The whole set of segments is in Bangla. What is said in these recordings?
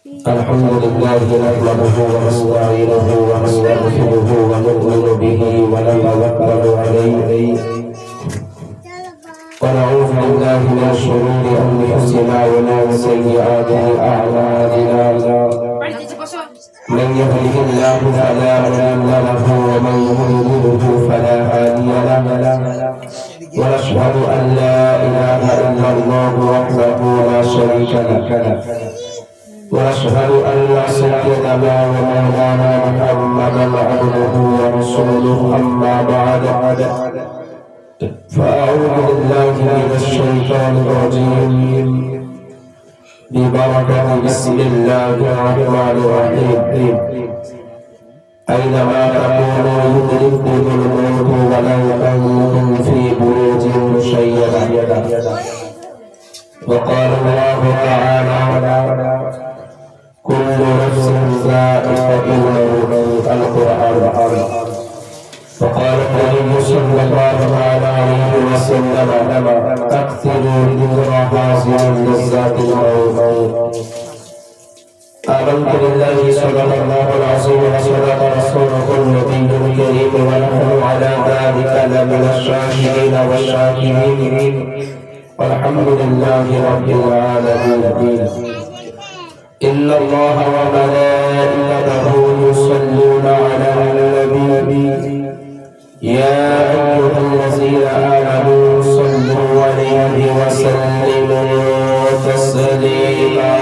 الحمد لله نحمده ونستعينه ونستغفره ونؤمن به ونتوكل عليه ونعوذ بالله من شرور انفسنا ومن سيئات اعمالنا من يهده الله فلا مضل له ومن يضلله فلا هادي له ونشهد ان لا اله الا الله وحده لا شريك له ونشهد أن سيدنا ومولانا محمدا عبده ورسوله أما بعد فأعوذ بالله من الشيطان الرجيم ببركة بسم الله الرحمن الرحيم أينما تكونوا يدرككم الموت ولو كنتم في بروج مشيدة وقال الله تعالى كل نفس ذائقة الموت القرآن وقال النبي صلى الله عليه وسلم أكثروا ذكر هذه اللذات الموت آمنت بالله صدق الله العظيم وصدق رسوله النبي الكريم ونحن على ذلك لمن الشاهدين والشاكرين والحمد لله رب العالمين إن الله وملائكته يصلون على النبي يا أيها الذين آمنوا صلوا عليه وسلموا تسليما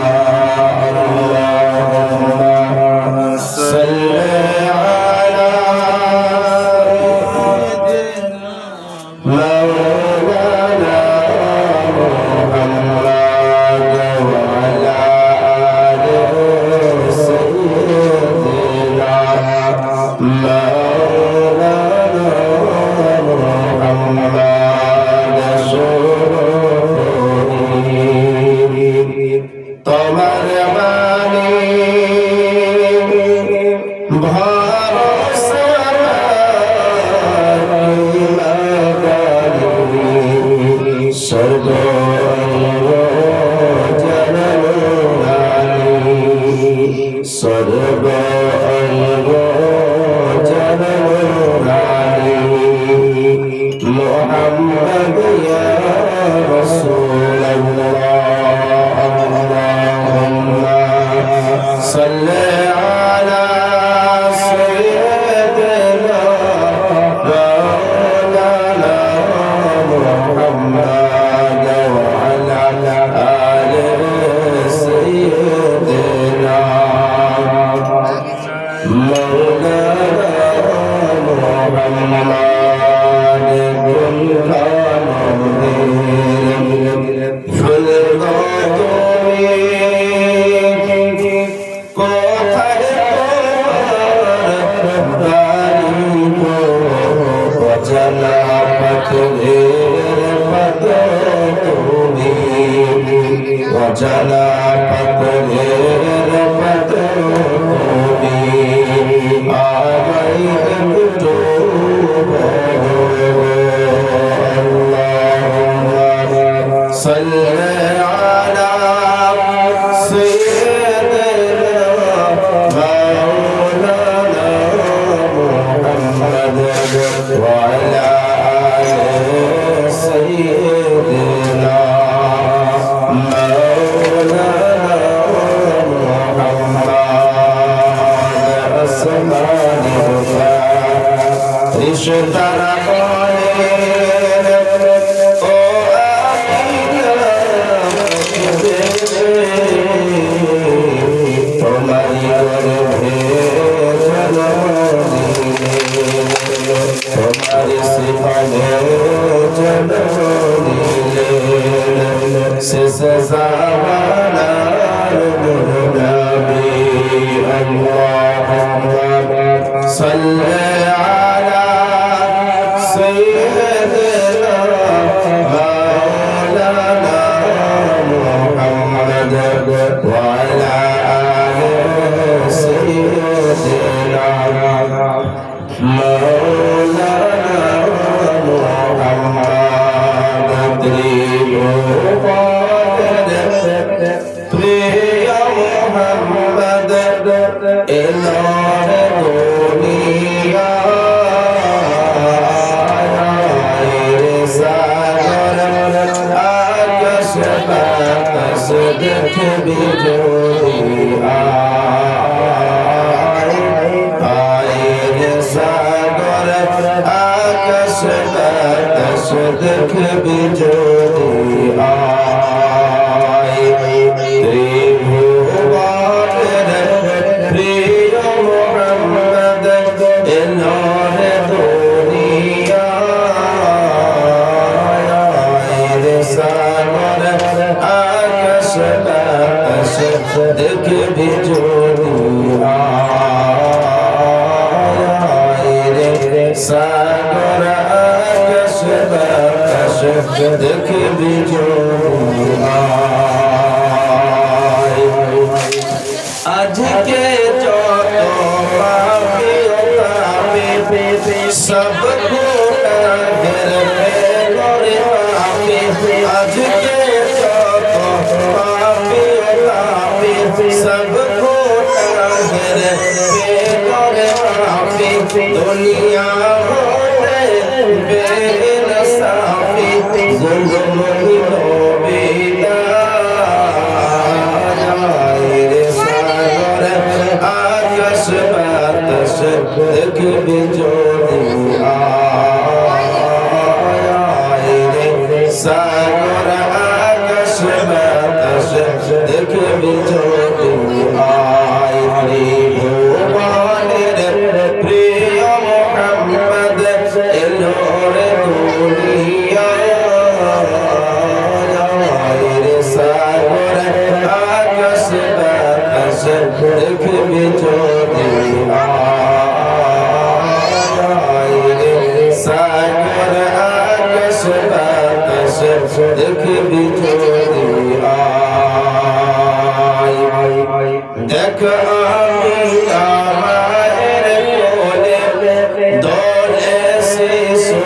اللهم صل على مولانا محمد وعلى Muhammad দেখবি যদি আয়ের সাগর আকাশ বাতাস দেখবি যদি ত্রিভুবনের প্রিয় মুহাম্মদ এলোরে দুনিয়ায় সাগর আকাশ বাতাস দেখবি যদি সাগর আকাশ বাতাস দেখবি যদি আজকে যত পাপি তাপে সব গুনাহের করে পাপি আজকে যত পাপি তাপে সব গুনাহের করে পাপি দুনিয়া হতে বেনসাফি জুলুম নবীনা আকাশ বাতাস দেখবি যদি সাগর আকাশ বাতাস দেখবি যদি ত্রিভুবনের প্রিয় মুহাম্মদ এলোরে দুনিয়ায় সাগর আকাশ বাতাস দেখবি যদি সাগর আকাশ বাতাস দেখবি যদি দেখ আমি মায়ের কোলে দোলে শিশু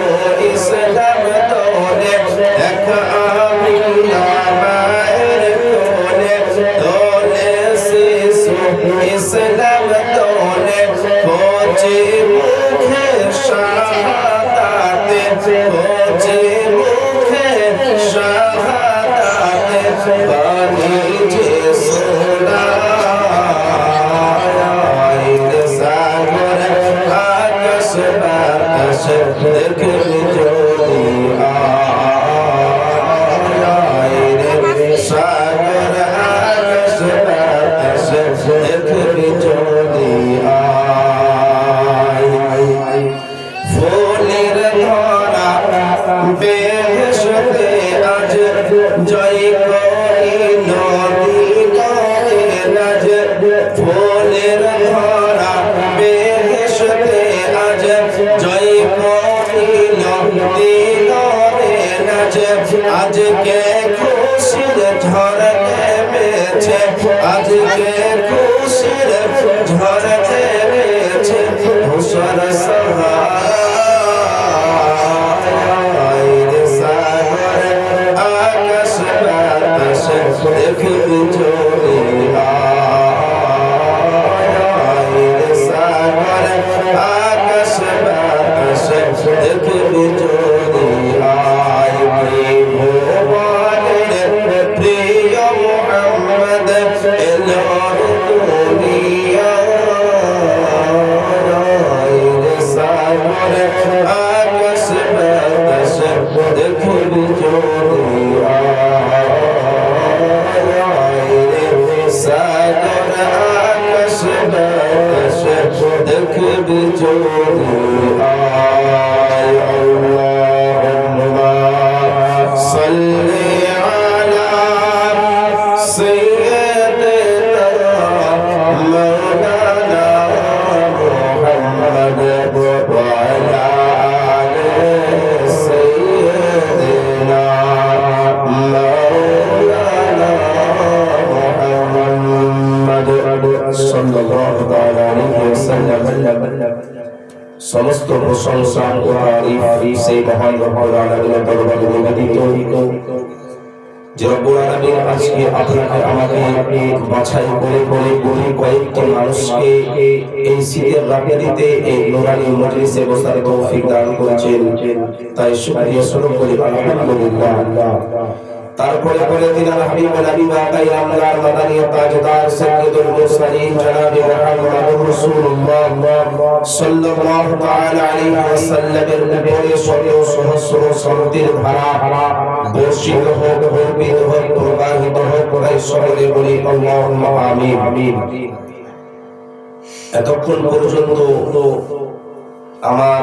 ইসলাম দোলে দেখ আমি মায়ের কোলে দোলে শিশু ইসলাম দোলে পচে মুখে শাহাদাতে পচে মুখে শাহাদাতে বাণী যে সোনা সাগর আকাশ বাতাস দেখবি যদি সাগর আকাশ বাতাস দেখবি যদি ফুলের ধরা বেহেশতে আজ জয় করি নদী করে রাজ ফুলের ধরা বেহেশতে আজ জয় করি নদী করে রাজ আজকে খুশির ঝড় নেমেছে আজকে খুশির ঝড় নেমেছে ধূসর সহায় সাগর আকাশ বাতাস দেখবি যদি সাগর আকাশ বাতাস দেখবি যদি ত্রিভুবনের প্রিয় মুহাম্মদ এলোরে দুনিয়ায় সাগর আকাশ বাতাস দেখবি যদি সাগর আকাশ বাতাস দেখবি যদি আল্লাহুম্মা সাল্লি আলা সাইয়্যিদিনা মাওলানা মুহাম্মদ ওয়া আলা আলি সাইয়্যিদিনা মাওলানা মুহাম্মদ সাল্লাল্লাহু তাআলা আলাইহি ওয়াসাল্লাম সমস্ত প্রশংসা ও তারিফ সেই মহান রব্বুল আলামিনের দরবারে নিবেদিত যে রব্বুল আলামিন আজকে আপনাকে আমাকে বাছাই করে কয়েকটি মানুষকে এই শীতের রাত্রিতে এই নুরানি মজলিসে বসার তৌফিক দান করেছেন তাই শুকরিয়া স্মরণ করি আলহামদুলিল্লাহ তারপরে বলে দিলেন হাবিবুল হাবিব আতাই আমদার মাদানী তাজদার সাইয়্যিদুল মুরসালিন জনাবে মুহাম্মদুর রাসূলুল্লাহ সাল্লাল্লাহু তাআলা আলাইহি ওয়াসাল্লামের উপরে শত সহস্র শান্তির ধারা বর্ষিত হোক, অর্পিত হোক, প্রবাহিত হোক। তাই সকলে বলি আল্লাহুম্মা আমিন। এতক্ষণ পর্যন্ত আমার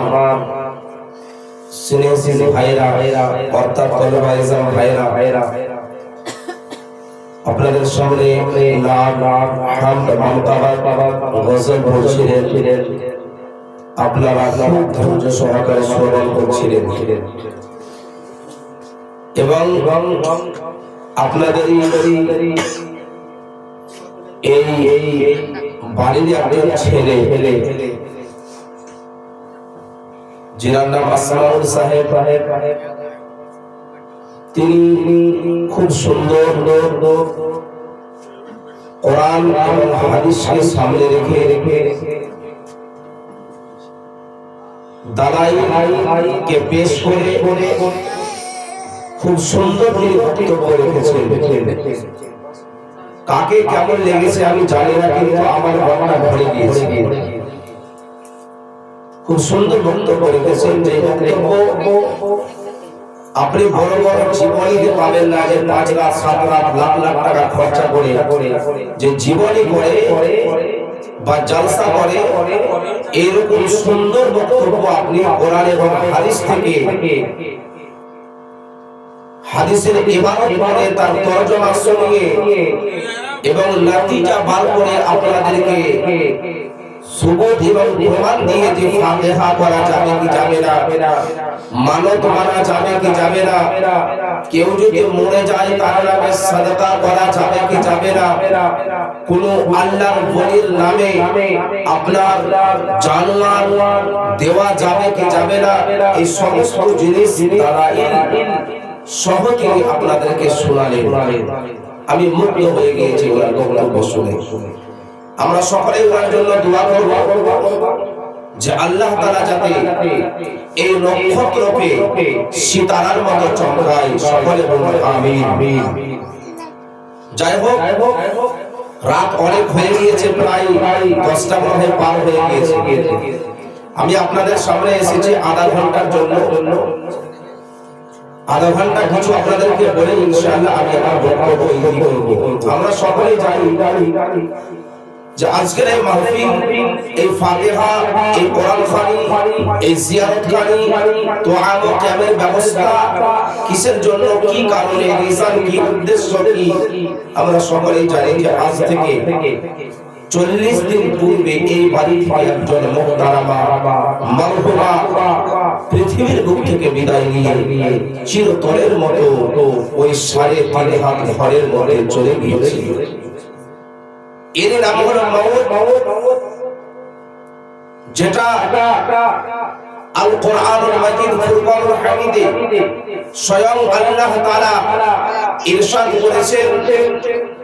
সিনে ভাইরা অর্থাৎ তলবাইজাম ভাইরা আপনাদের সামনে নাম হামদ মানকাবাত গজল পড়ছিলেন, আপনারা খুব ধৈর্য সহকারে শ্রবণ করছিলেন এবং আপনাদের এই বাড়ির একজন ছেলে যার নাম আসমাউল সাহেব, তিনি খুব সুন্দর কোরআন এবং হাদিসকে সামনে রেখে দালাইলকে পেশ করে খুব সুন্দর বক্তব্য রেখেছেন। কাকে কেমন লেগেছে আমি জানি না, কিন্তু আমার মনটা ভরে গিয়েছে। খুব সুন্দর বক্তব্য রেখেছেন। যে বক্তব্য আপনি বড় বড় জীবনীতে পাবেন না, যে 5 লাখ 7 লাখ লাখ লাখ টাকা খরচা করে যে জীবনী করে বা জলসা করে, এরকম সুন্দর বক্তব্য আপনি কোরআন এবং হাদিস থেকে, হাদিসের ইবারত মানে তার তরজমা শুনিয়ে এবং নতিজা বার করে আপনাদেরকে সুবুত এবং প্রমাণ দিয়ে যে ফাতিহা পড়া যাবে কি যাবে না, মানত মানা যাবে কি যাবে না, কেউ যদি মরে যায় তার নামে সাদকা করা যাবে কি যাবে না, কোন আল্লাহর ওলির নামে আপনার জানোয়ার দেওয়া যাবে কি যাবে না, এই সমস্ত জিনিস দালাইল সহজে আপনাদেরকে শোনালেন। আমি মুগ্ধ হয়ে গিয়েছি ওনার বক্তব্য শুনে। আমরা সকলে ওনার জন্য দোয়া করব যে আল্লাহ তাআলা যাতে এই নক্ষত্রকে সিতারার মতো চমকায়। সকলে বলুন আমিন। যাই হোক, রাত অনেক হয়ে গিয়েছে, প্রায় 10টা মনে পার হয়ে গিয়েছে। আমি আপনাদের সামনে এসেছি আধা ঘন্টার জন্য। আধা ঘন্টা কিছু আপনাদেরকে বলে ইনশাআল্লাহ আমি আমার বক্তব্য ইতি করব। আমরা সকলেই জানি যে আজকের এই মাহফিল, এই ফাতিহা, এই কোরআন খানি, এই জিয়ারত খানি, দোয়া ও কিয়ামের ব্যবস্থা কিসের জন্য, কি কারণে, রিজন কি, উদ্দেশ্য কি, আমরা সকলেই জানি যে আজ থেকে 40 দিন পূর্বে এই বাড়ি থেকে একজন মুহতারামা মারহুমা পৃথিবীর বুক থেকে বিদায় নিয়ে চিরতরের মতো ওই 3.5 হাত ঘরের মধ্যে চলে গিয়েছিল। এর নাম হলো মওত, যেটা আল কোরআনুল মাজিদ ফুরকানুল হামিদে স্বয়ং আল্লাহ তাআলা ইরশাদ করেছেন,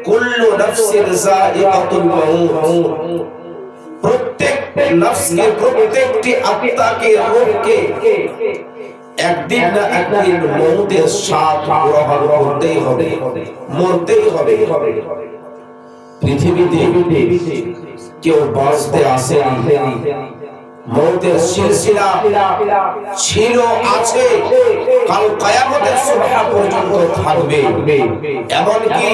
কুল্লু নাফসিন যায়িকাতুল মাউত। প্রত্যেক নফসকে, প্রত্যেকটি আত্মাকে, রূহকে একদিন না একদিন মওতের স্বাদ গ্রহণ করতেই হবে, মরতেই হবে। পৃথিবীতে কেউ বাঁচতে আসেনি, মওতের সিলসিলা ছিল, আছে, কাল কিয়ামতের সুবহ পর্যন্ত থাকবে। এমনকি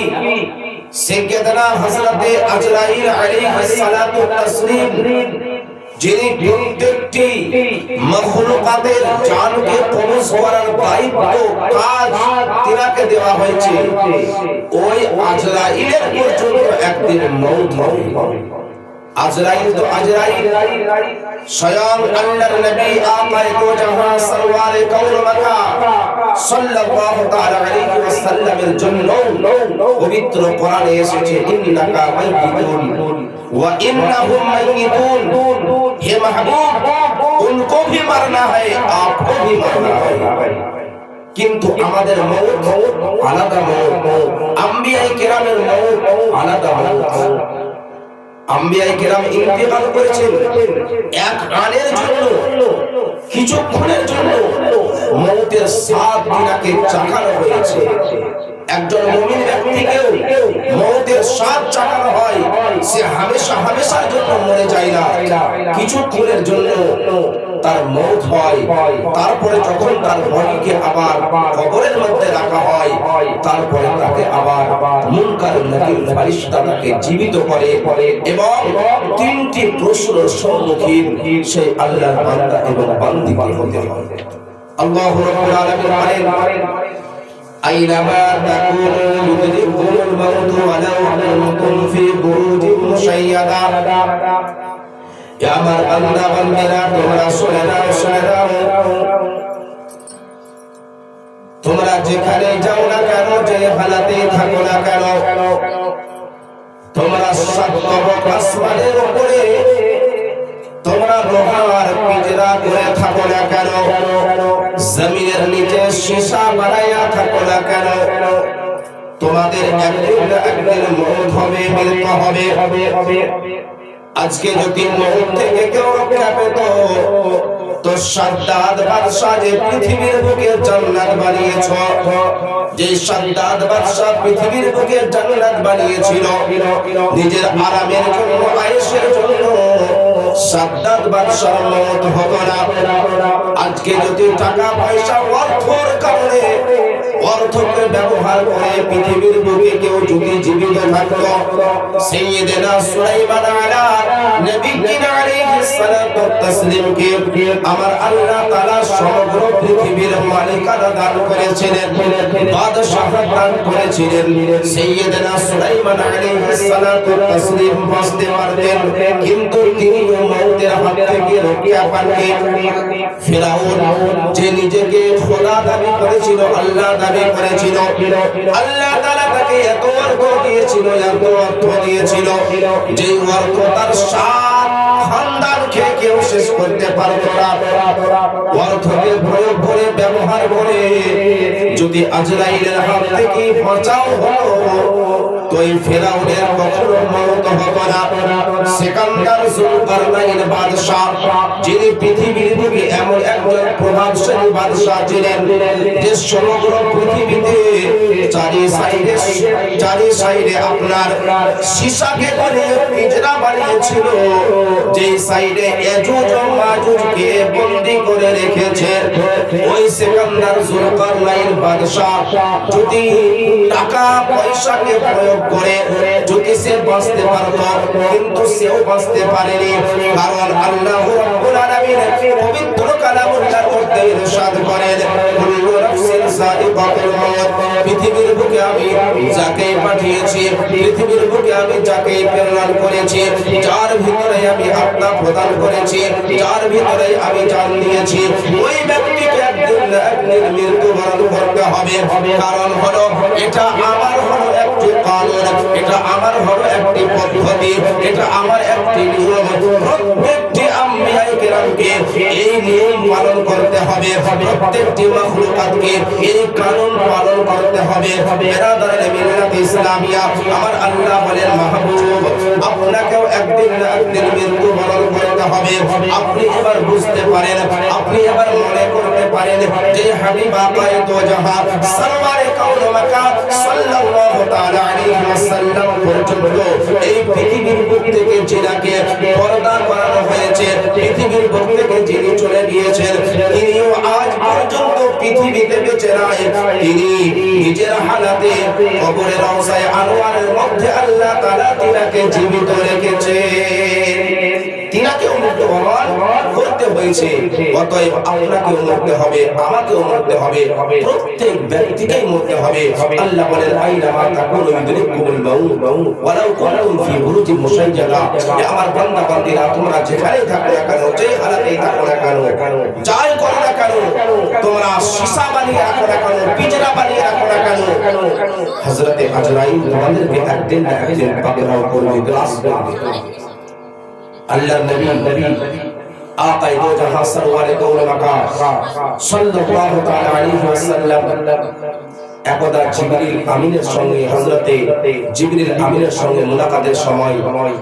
সাইয়্যিদনা হযরতে আজরাইল আলাইহিস সালাতু তাসলিম, যিনি প্রত্যেকটি মাখলুকাতের জানকে কবজ করার দায়িত্ব, কাজ তিনাকে দেওয়া হয়েছে, ওই আজরাইলের পর্যন্ত একদিন মওত হবে। আজরাইল তো আজরাইল, স্বয়ং আল্লাহর নবী আকায়ে দো জাহান সরওয়ারে কাউন মাকা সাল্লাল্লাহু তাআলা আলাইহি ওয়াসাল্লামের জন্য পবিত্র কোরআনে এসেছে, ইন্নাকা মাইয়িতুন ওয়া ইন্নাহুম মাইয়িতুন। হে মাহবুব, উनको भी मरना है, आपको भी मरना है। কিন্তু আমাদের মওত আলাদা মওত, আম্বিয়ায়ে কেরামের মওত আলাদা মওত। আম্বিয়ায়ে কেরাম ইন্তেকাল করেছেন এক আনের জন্য, কিছুক্ষণের জন্য মওতের স্বাদ তিনাকে চাখানো হয়েছে। একজন মুমিন ব্যক্তিকেও মওতের স্বাদ চাখানো হয়, সে হামেশার জন্য মরে যায় না, কিছুক্ষণের জন্য তার মওত হয়। তারপরে যখন তার বডিকে আবার কবরের মধ্যে রাখা হয়, তারপরে তাকে আবার মুনকার নাকির ফেরেশতা তাকে জীবিত করে এবং তিনটি প্রশ্নের সম্মুখীন সেই আল্লাহর বান্দা এবং বান্দিকে হতে হয়। আল্লাহু রাব্বুল আলামিন বলেন, আইনামা তাকুনু ইউদরিকুমুল মাউতু ওয়ালাউ কুনতুম ফি বুরুজিন মুশাইয়াদা। ইয়া আমার বান্দা বান্দিরা, তোমরা শুনে নাও, তোমরা যেখানে যাও না কেন, যে হালাতে থাকো না কেন, তোমরা সাতবক আসমানের উপরে তোমরা লোহার পিঞ্জরা করে থাকো না কেন, জমিনের নিচে সীসা বানাইয়া থাকো না কেন, তোমাদের একদিন না একদিন মওত হবে, মৃত্যু হবে। আজকে যদি মওত থেকে কেউ রক্ষা পেত, তো সাদ্দাদ বাদশা যে পৃথিবীর বুকে জান্নাত বানিয়েছ, যে সাদ্দাদ বাদশা পৃথিবীর বুকে জান্নাত বানিয়েছিল নিজের আরামের জন্য, আয়েশের জন্য, সাদ্দাদ বাদশার মওত হতো না। আজকে যদি টাকা পয়সা অর্থের কারণে অর্থকে ব্যবহার করে পৃথিবীর বুকে কেউ যদি জীবিত থাকতো, সাইয়েদনা সুলাইমান আলা নবিয়িনা আলাইহিস সালাতু ওয়াত তাসলিমকে আমার আল্লাহ তাআলা সমগ্র পৃথিবীর মালিকানা দান করেছিলেন, বাদশাহত দান করেছিলেন। সাইয়েদনা সুলাইমান আলাইহিস সালাতু ওয়াত তাসলিম বাঁচতে পারতেন, কিন্তু তিনি মওতের হাত থেকে রক্ষা পাননি। ফিরাউন যে নিজেকে খোদা দাবি করেছিল, আল্লাহ দাবি করেছিল, আল্লাহ তাআলা তাকে এত অর্থ দিয়েছিল, এত অর্থ দিয়েছিল, যে অর্থ তার সাত খানদান খেয়ে কেউ শেষ করতে পারতো না। অর্থকে প্রয়োগ করে, ব্যবহার করে যদি আজরাইলের হাত থেকে বাঁচাও হলো, তো এই ফিরাউনের কখনো মওত হতো না। সিকান্দার যুলকারনাইন বাদশা, যিনি পৃথিবীর বুকে এমন একজন প্রভাবশালী বাদশা ছিলেন যে সমগ্র পৃথিবীতে চারি সাইডে আপনার সীসাকে বানিয়ে পিঞ্জরা বানিয়েছিল, যে সাইডে ইয়াজুজ ও মাজুজকে বন্দী করে রেখেছে। ওই সিকান্দার যুলকারনাইন বাদশা যদি টাকা পয়সাকে প্রয়োগ করে যদি সে বাঁচতে পারত, কিন্তু সেও বাঁচতে পারেনি। কারণ আল্লাহ রাব্বুল আলামিন পবিত্র কালামুল্লাহর মধ্যে ইরশাদ করেন, কুল্লু নাফসিন যায়িকাতুল মাউত, পৃথিবীর বুকে আমি যাকে পাঠিয়েছি, পৃথিবীর বুকে আমি যাকে প্রেরণ করেছি, যার ভিতরে আমি আত্মা প্রদান করেছি, যার ভিতরে আমি জান দিয়েছি, ওই ব্যক্তিকে একদিন না একদিন মৃত্যুবরণ করতে হবে। কারণ হলো এটা আমার হলো একটি কানুন, এটা আমার হলো একটি পদ্ধতি, এটা আমার একটি নিয়ম। প্রত্যেকটি আম্বিয়ায়ে কেরামকে এই নিয়ম পালন করতে হবে, প্রত্যেকটি মাখলুকাতকে এই কানুন পালন করতে হবে। বেরাদারে মিল্লাত ইসলামিয়া, আমার আল্লাহ বলেন, মাহবুব আপনাকেও একদিন না একদিন মৃত্যুবরণ করতে হবে। আপনি এবার বুঝতে পারেন, আপনি এবার মনে করতে পারেন যে হাবিব আকায়ে দো জাহান সরওয়ারে কাউন মাকান সাল্লাল্লাহু তাআলা আলাইহি ওয়াসাল্লাম পর্যন্ত এই পৃথিবীর বুক থেকে যিনাকে পর্দা করানো হয়েছে, পৃথিবীর বুক থেকে যিনি চলে গিয়েছেন, তিনিও আজ পর্যন্ত পৃথিবীতে বেঁচে নাই। তিনি নিজের হালাতে কবরের রওজায়ে আনোয়ারের মধ্যে আল্লাহ তাআলা তিনাকে জীবিত রেখেছে, তিনাকেও মৃত্যুবরণ করতে হয়েছে। অতএব আপনাকেও মরতে হবে, আমাকেও মরতে হবে, প্রত্যেক ব্যক্তিকেই মরতে হবে। আল্লাহ বলেন, আইনামা তাকুনু ইউদরিকুমুল মাউত ওয়ালাউ কুনতুম ফি বুরুজিন মুশাইয়াদা। আমার বান্দা বান্দিরা, তোমরা যেখানেই থাকো না কেন, যে হালাতেই থাকো না কেন, যাই করো না কেন, তোমরা সীসা বানিয়ে রাখো না কেন, পিঞ্জরা বানিয়ে রাখো না কেন, হযরতে আজরাইল তোমাদেরকে একদিন না একদিন পাকড়াও করবে, গ্রাস করবে। আল্লাহর নবী আকায়ে দো জাহান সরওয়ারে কাউন মাকান সাল্লাল্লাহু তাআলা আলাইহি ওয়াসাল্লাম একদা জিবরিল আমিনের সঙ্গে, হযরতে জিবরিল আমিনের সঙ্গে মুলাকাতের সময়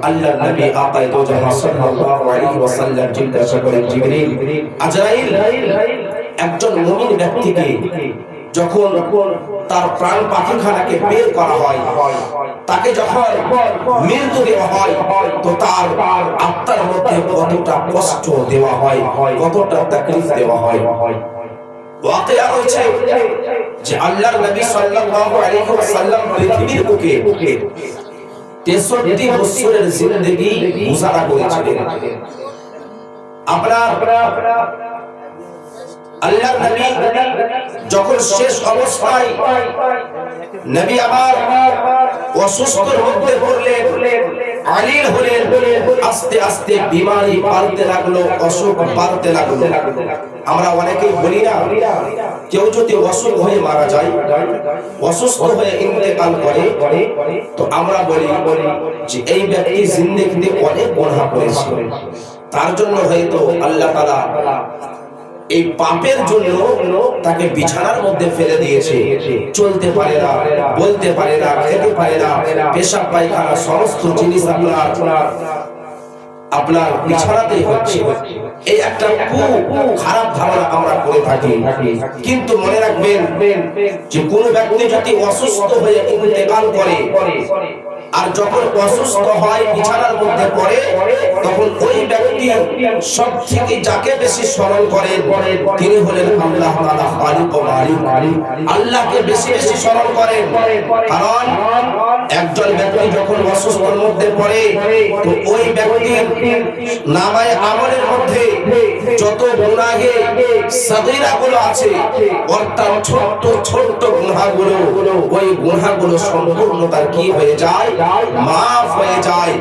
আল্লাহর নবী আকায়ে দো জাহান সাল্লাল্লাহু আলাইহি ওয়াসাল্লাম জিজ্ঞাসা করেন, জিবরিল, আজরাইল একজন মুমিন ব্যক্তিকে যখন তার প্রাণ পাখিখানাকে বের করা হয়, তাকে যখন মৃত্যু দেওয়া হয়, তো তার আত্মার মধ্যে কতটা কষ্ট দেওয়া হয়, কতটা তাকলীফ দেওয়া হয়। ওয়াকিয়া রয়েছে যে আল্লাহর নবী সাল্লাল্লাহু আলাইহি ওয়াসাল্লাম পৃথিবীর বুকে 63 বছরের জিন্দেগি গুজারা করেছিলেন। আপনার আল্লাহর নবী যখন শেষ অবস্থায় নবী আমার অসুস্থর মধ্যে পড়লেন, আলীল হলেন, আস্তে আস্তে বিমারি বাড়তে লাগলো, অসুখ বাড়তে লাগলো। আমরা অনেকেই বলি না, কেউ যদি অসুখ হয়ে মারা যায়, অসুস্থ হয়ে ইন্তেকাল করে, তো আমরা বলি যে এই ব্যক্তি জিন্দেগিতে অনেক গুনাহ করেছে, তার জন্য হয়তো আল্লাহ তাআলা এই পাপের জন্য তাকে বিছানার মধ্যে ফেলে দিয়েছে। চলতে পারে না, বলতে পারে না, খেতে পারে না, পেশাব পায়খানা সমস্ত জিনিস আপনার বিছানাতেই হচ্ছে। এই একটা খারাপ ধারণা আমরা করে থাকি। কিন্তু মনে রাখবেন যে কোন ব্যক্তি যদি অসুস্থ হয়ে ইন্তেকাল করে, আর যখন অসুস্থ হয় বিছানার মধ্যে পড়ে, তখন ওই ব্যক্তি সব থেকে যাকে বেশি স্মরণ করেন তিনি হলেন আল্লাহ তাআলা, খালিক ও মালিক। আল্লাহকে বেশি বেশি স্মরণ করেন। কারণ একজন ব্যক্তি যখন অসুস্থর মধ্যে পড়ে, তো ওই ব্যক্তির নামায়ে আমলের মধ্যে যত গুনাহে সাগীরাগুলো আছে, অর্থাৎ ছোট ছোট গুনাহগুলো, ওই গুনাহগুলো সম্পূর্ণ তার কি হয়ে যায়, মাফ হয়ে যায়,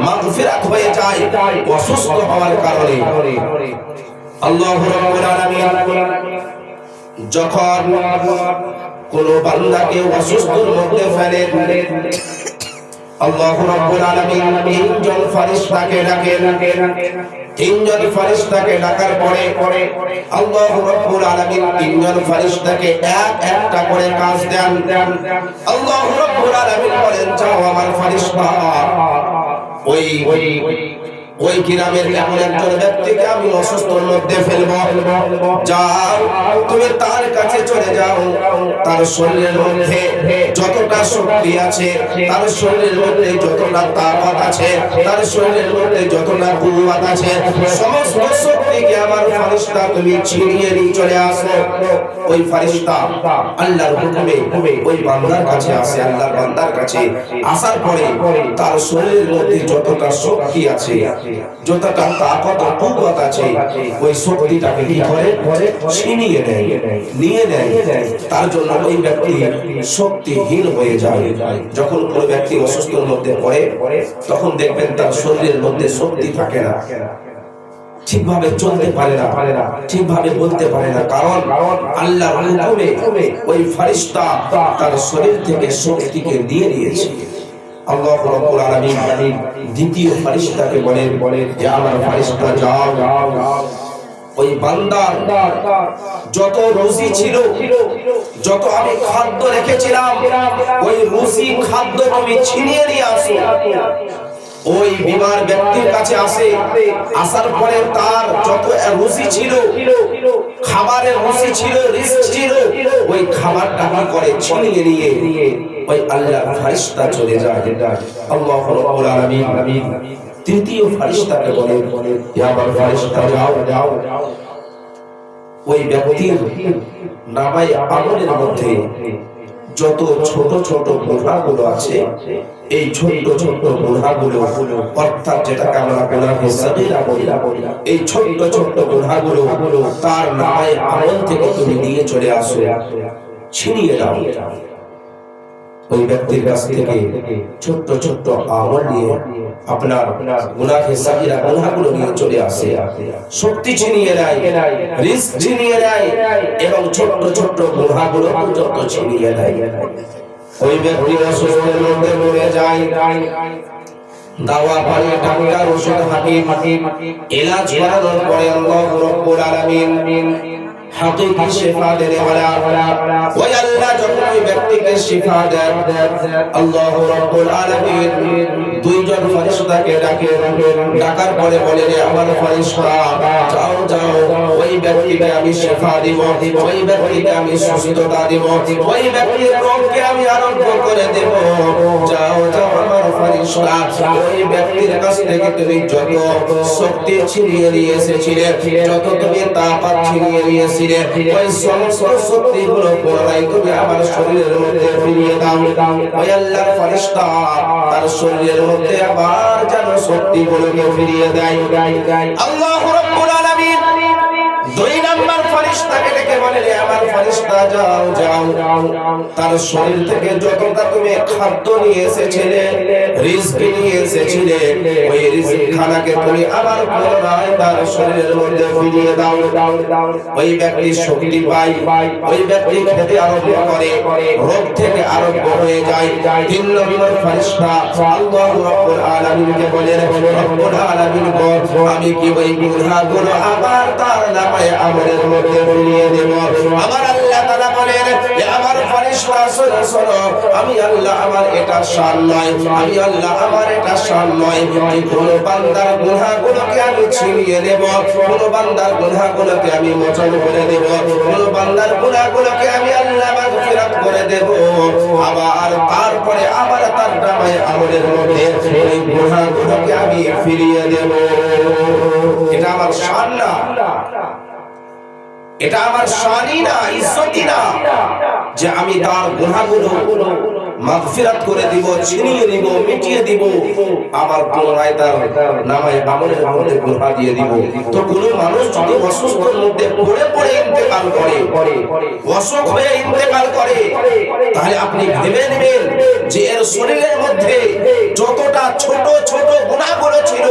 মাগফিরাত হয়ে যায় অসুস্থ হওয়ার কারণে। আল্লাহু রাব্বুল আলামিন যখন কোন বান্দাকে অসুস্থর মধ্যে ফেলেন, আল্লাহু রাব্বুল আলামিন তিনজন ফেরেশতাকে ডাকেন। তিনজন ফেরেশতাকে ডাকার পরে আল্লাহু রাব্বুল আলামিন তিনজন ফেরেশতাকে এক একটা করে কাজ দেন। আল্লাহু রাব্বুল আলামিন বলেন, যাও আমার ফেরেশতা, ওই গ্রামের এমন একজন ব্যক্তিকে আমি অসুস্থর মধ্যে ফেলবো, যাও তুমি তার কাছে চলে যাও, তার শরীরের মধ্যে যতটা শক্তি আছে, তার শরীরের মধ্যে যতটা তাকত আছে, তার শরীরের মধ্যে যতটা কুওয়াত আছে, সমস্ত শক্তিকে আমার ফেরেশতা তুমি ছিনিয়ে নিয়ে চলে আসো। ওই ফেরেশতা আল্লাহর হুকুমে ওই বান্দার কাছে আসে। আল্লাহর বান্দার কাছে আসার পরে তার শরীরের মধ্যে যতটা শক্তি আছে, যতটা তাকত ও কুওয়াত আছে, ওই শক্তিটাকে কি করে ছিনিয়ে নেয়, নিয়ে নেয়। তার জন্য ওই ব্যক্তি শক্তিহীন হয়ে যায়। যখন কোন ব্যক্তি অসুস্থর মধ্যে পড়ে, তখন দেখবেন তার শরীরের মধ্যে শক্তি থাকে না, ঠিকভাবে চলতে পারে না, ঠিকভাবে বলতে পারে না। কারণ আল্লাহর হুকুমে ওই ফেরেশতা তার শরীর থেকে শক্তিকে দিয়ে দিয়েছে। আল্লাহ রাব্বুল আলামিন দ্বিতীয় ফেরেশতাকে বলেন যে আমার ফেরেশতা যাও, ওই বান্দার যত রুজি ছিল, যত আমি খাদ্য রেখেছিলাম, ওই রুজি খাদ্য তুমি ছিনিয়ে নিয়ে আসো। ওই বিমার ব্যক্তির কাছে আসে, আসার পরে তার যত রুজি ছিল, খাবারের রুজি ছিল, রিস্ক ছিল, ওই খাবারটা কি করে ছিনিয়ে নিয়ে ওই আল্লাহর ফেরেশতা চলে যায়। আল্লাহু রাব্বুল আলামিন তৃতীয় ফেরেশতাকে বলেন, ইয়া আমার ফেরেশতা যাও, ওই ব্যক্তির নামায়ে আমলের মধ্যে যত ছোট ছোট গুনাহগুলো আছে, এই ছোট ছোট গুনাহগুলো, অর্থাৎ যেটাকে আমরা গুনাহে সাগীরা বলি, এই ছোট ছোট গুনাহগুলো তার নামায়ে আমল থেকে তুমি নিয়ে চলে আসো, ছিনিয়ে দাও। ওই ব্যক্তির কাছ থেকে ছোট ছোট আমল নিয়ে আপনার গুনাহে সাগীরা গুনাহগুলো নিয়ে চলে আসে, শক্তি ছিনিয়ে নেয়, রিস্ক ছিনিয়ে নেয়, এবং ছোট ছোট গুনাহগুলো পর্যন্ত ছিনিয়ে নেয়। ওই ব্যক্তি অসুস্থের মধ্যে পড়ে যায়, দাওয়া পানি, ডাক্তার, ওষুধ, হাকিম ইলাজ করানোর পরে আল্লাহু রাব্বুল আলামিন হাকিকি শিফা দেনে ওয়ালা ওই আল্লাহ যখন ওই ব্যক্তিকে শিফা দেন, আল্লাহু রাব্বুল আলামিন দুইজন দুইজন ফেরেশতাকে ডাকার পরে বলে, রে আমার ফেরেশতা, যাও যাও, ওই ব্যক্তিকে আমি শিফা দিব, ওই ব্যক্তিকে আমি সুস্থতা দিব, ওই ব্যক্তির রোগকে আমি আরোগ্য করে দেব। যাও যাও আমার ফেরেশতা, ওই ব্যক্তির কাছ থেকে তুমি যত শক্তি ছিনিয়ে নিয়ে এসেছিলে, যত তুমি তাকাত ছিনিয়ে নিয়েছিলে, ওই সমস্ত শক্তিগুলো পুনরায় তুমি আমার শরীরের মধ্যে ফিরিয়ে দাও। ওই আল্লাহর ফেরেশতা তার শরীরের মধ্যে আবার যেন শক্তিগুলোকে ফিরিয়ে দেয়। আল্লাহু রাব্বুল আলামিন দুই নাম্বার ফেরেশতাকে ডেকে বলে, রে আমার ফেরেশতা, যাও যাও, তার শরীর থেকে যতটা তুমি খাদ্য নিয়ে এসেছিলে, রিজক নিয়ে এসেছিলে, ওই রিজক খানাকে তুমি আবার পুনরায় তার শরীরের মধ্যে ফিরিয়ে দাও। ওই ব্যক্তি শক্তি পায়, ওই ব্যক্তি খেতে আরম্ভ করে, রোগ থেকে আরোগ্য হয়ে যায়। তিন নম্বর ফেরেশতা আল্লাহু রাব্বুল আলামিনকে বলে, রব্বুল আলামিন গো, আমি কি ওই গুনাহগুলো আবার তার নামে আমলের মধ্যে ফিরিয়ে দেব? আমার আল্লাহ তাআলা বলেন, আমার ফেরেশতা শোনো শোনো, আমি আল্লাহ আমার এটা শান নয়, আমি আল্লাহ আমার এটা শান নয় যে কোন বান্দার গুনাহগুলোকে আমি ছিনিয়ে নেব, কোন বান্দার গুনাহগুলোকে আমি মোচন করে দেব, কোন বান্দার গুনাহগুলোকে আমি আল্লাহ মাগফিরাত করে দেব, আবার তারপরে আবার তার নামে আমলের মধ্যে ওই গুনাহগুলোকে আমি ফিরিয়ে দেব। এটা আমার শান না, এটা আমার শানই না, ইজ্জতই না যে আমি তার গুনাহগুলো মাগফিরাত করে দিব, ছিনিয়ে দিব, মিটিয়ে দিব, আবার পুনরায় তার নামে আমলের মধ্যে গুনাহ দিয়ে দিব। তো কোন মানুষ যদি অসুস্থতার মধ্যে পড়ে পড়ে ইন্তেকাল করে, অসুখ হয়ে ইন্তেকাল করে, তাহলে আপনি ভেবে নেবেন যে এর শরীরের মধ্যে যতটা ছোট ছোট গুনাহগুলো ছিল,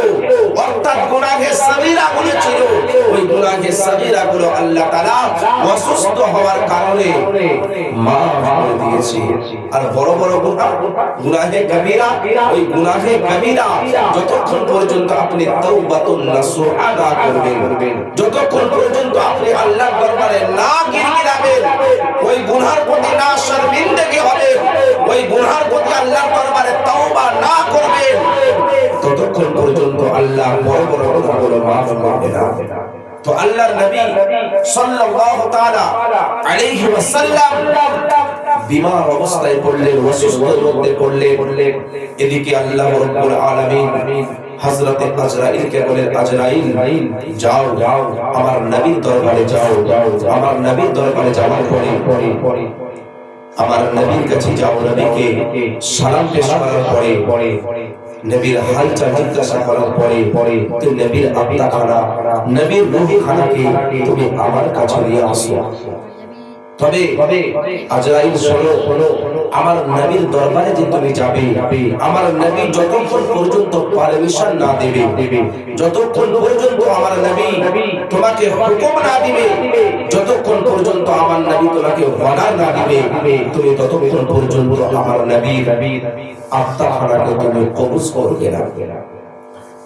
অর্থাৎ গুনাহে সাগীরাগুলো ছিল, ওই গুনাহে সাগীরাগুলো আল্লাহ তাআলা অসুস্থ হওয়ার কারণে মাফ করে দিয়েছে। আর বড় বড় গুনাহ, গুনাহে কবিরা, ওই গুনাহে কবিরা যতক্ষণ পর্যন্ত আপনি তাওবাতুন নাসুহ আদা করবেন, যতক্ষণ পর্যন্ত আপনি আল্লাহর দরবারে না গিড়গিড়াবেন, ওই গুনাহর প্রতি না শর্মিন্দগি হবেন, ওই গুনাহর প্রতি আল্লাহর দরবারে তওবা না করবেন, ততক্ষণ পর্যন্ত আল্লাহ বড় বড় গুনাহগুলো মাফ করবে না। তো আল্লাহর নবী সাল্লাল্লাহু তাআলা আলাইহি ওয়াসাল্লাম বিমার অবস্থায় পড়লেন, অসুস্থতার মধ্যে পড়লেন। এদিকে আল্লাহ রাব্বুল আলামিন হযরতে আজরাইলকে বলেন, আজরাইল যাও, আমার নবীর দরবারে যাও, আমার নবীর দরবারে যাওয়ার পরে আমার নবীর কাছে যাও, নবীকে সালাম পেশ করার পরে নবীর হালচাল জিজ্ঞাসা করার পরে তুমি নবীর আত্মাখানা, নবীর রূহখানাকে তুমি আমার কাছে নিয়ে আসো। তবে আজরাইল শোনো, আমার নবীর দরবারে যে তুমি যাবে, আমার নবী যতক্ষণ পর্যন্ত পারমিশন না দেবে, যতক্ষণ পর্যন্ত আমার নবী তোমাকে হুকুম না দিবে, যতক্ষণ পর্যন্ত আমার নবী তোমাকে অর্ডার না দিবে, তুমি ততক্ষণ পর্যন্ত আমার নবীর আত্মাখানাকে তুমি কবজ করবে না।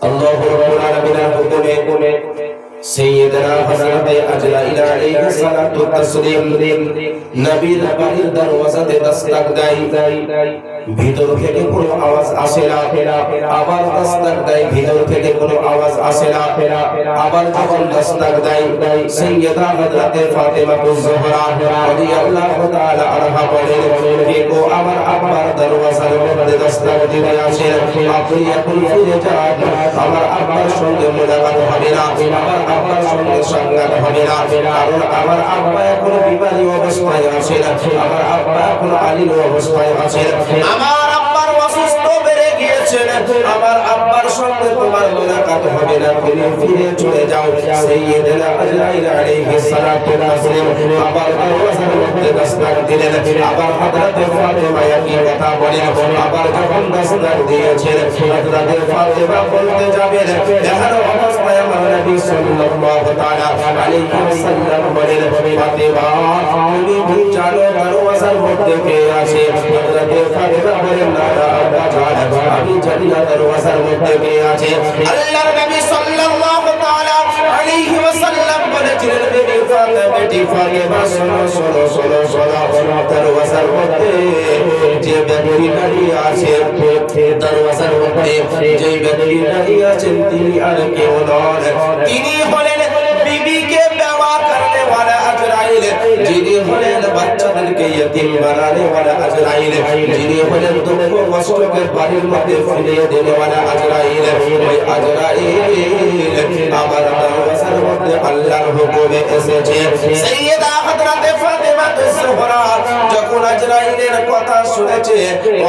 আল্লাহু রাব্বুল আলামিনের হুকুমে সাইয়্যিদনা হযরত আজরাইল আলাইহিস সালাতু ওয়াস তাসলিম নবীর বাড়ির দরওয়াজাতে দস্তক দেয়, ভিতর থেকে কোনো আওয়াজ আসে না, আবার দস্তক দেয়, ভিতর থেকে কোনো আওয়াজ আসে না, আবার যখন দস্তক দেয়, সাইয়্যিদা হযরত ফাতেমা তুজ-জোহরা রাদিয়াল্লাহু তাআলা আনহা বলেন, কে গো আমার আব্বার দরওয়াজার মধ্যে দস্তক দিয়ে আসে, আপনি এখন ফিরে যান, আমার আব্বার সঙ্গে মুলাকাত হবে না, আমার আব্বার সঙ্গে সাক্ষাৎ হবে না, কারণ আমার আব্বা এখন বিমারি অবস্থায় আছেন, আমার আব্বা এখন আলীর অবস্থায় আছেন, আমার আব্বার অসুস্থ বেড়ে গিয়েছে, আমার আব্বার সঙ্গে তোমার মুলাকাত হবে না, তুমি ফিরে চলে যাও। সাইয়্যিদনা আজরাইল আলাইহিস সালাতু ওয়াস সালাম আবার দরওয়াজার মধ্যে দস্তক দিলেন, আবার হযরত ফাতেমা একই কথা বলেন, আবার যখন দস্তক দিয়েছেন, হযরত ফাতেমা বলতে যাবেন, এমন অবস্থায় আমার নবী সাল্লাল্লাহু তাআলা আলাইহি ওয়াসাল্লাম বলেন, ফাতেমা তুমি জানো দরওয়াজার মধ্যে কে আছে? হযরত ফাতেমা বলেন, না আব্বা জান, আমি জানি না দরওয়াজার মধ্যে কে আছে। আল্লাহর নবী সাল্লাল্লাহু তাআলা আলাইহি ওয়াসাল্লাম বলেছিলেন, বেটি ফাতেমা শোনো, দরওয়াজার মধ্যে যে ব্যক্তি দাঁড়িয়ে আছে দরওয়াজার মধ্যে, যে ব্যক্তি দাঁড়িয়ে আছেন তিনি আর কেউ নন, তিনি হলেন বিবিকে বেওয়া করনে ওয়ালা আজরাইল, যিনি হলেন বাচ্চাদেরকে ইয়তীম বানানে ওয়ালা আজরাইল, যিনি হলেন দুঃখ কষ্টকে বাড়ির মধ্যে ফিরিয়ে দেনে ওয়ালা আজরাইল। ওই আজরাইল আমার দরওয়াজার মধ্যে আল্লাহর হুকুমে এসেছে। সাইয়্যিদা হযরতে ফাতেমা তুজ-জোহরা যখন আজরাইলের কথা শুনেছে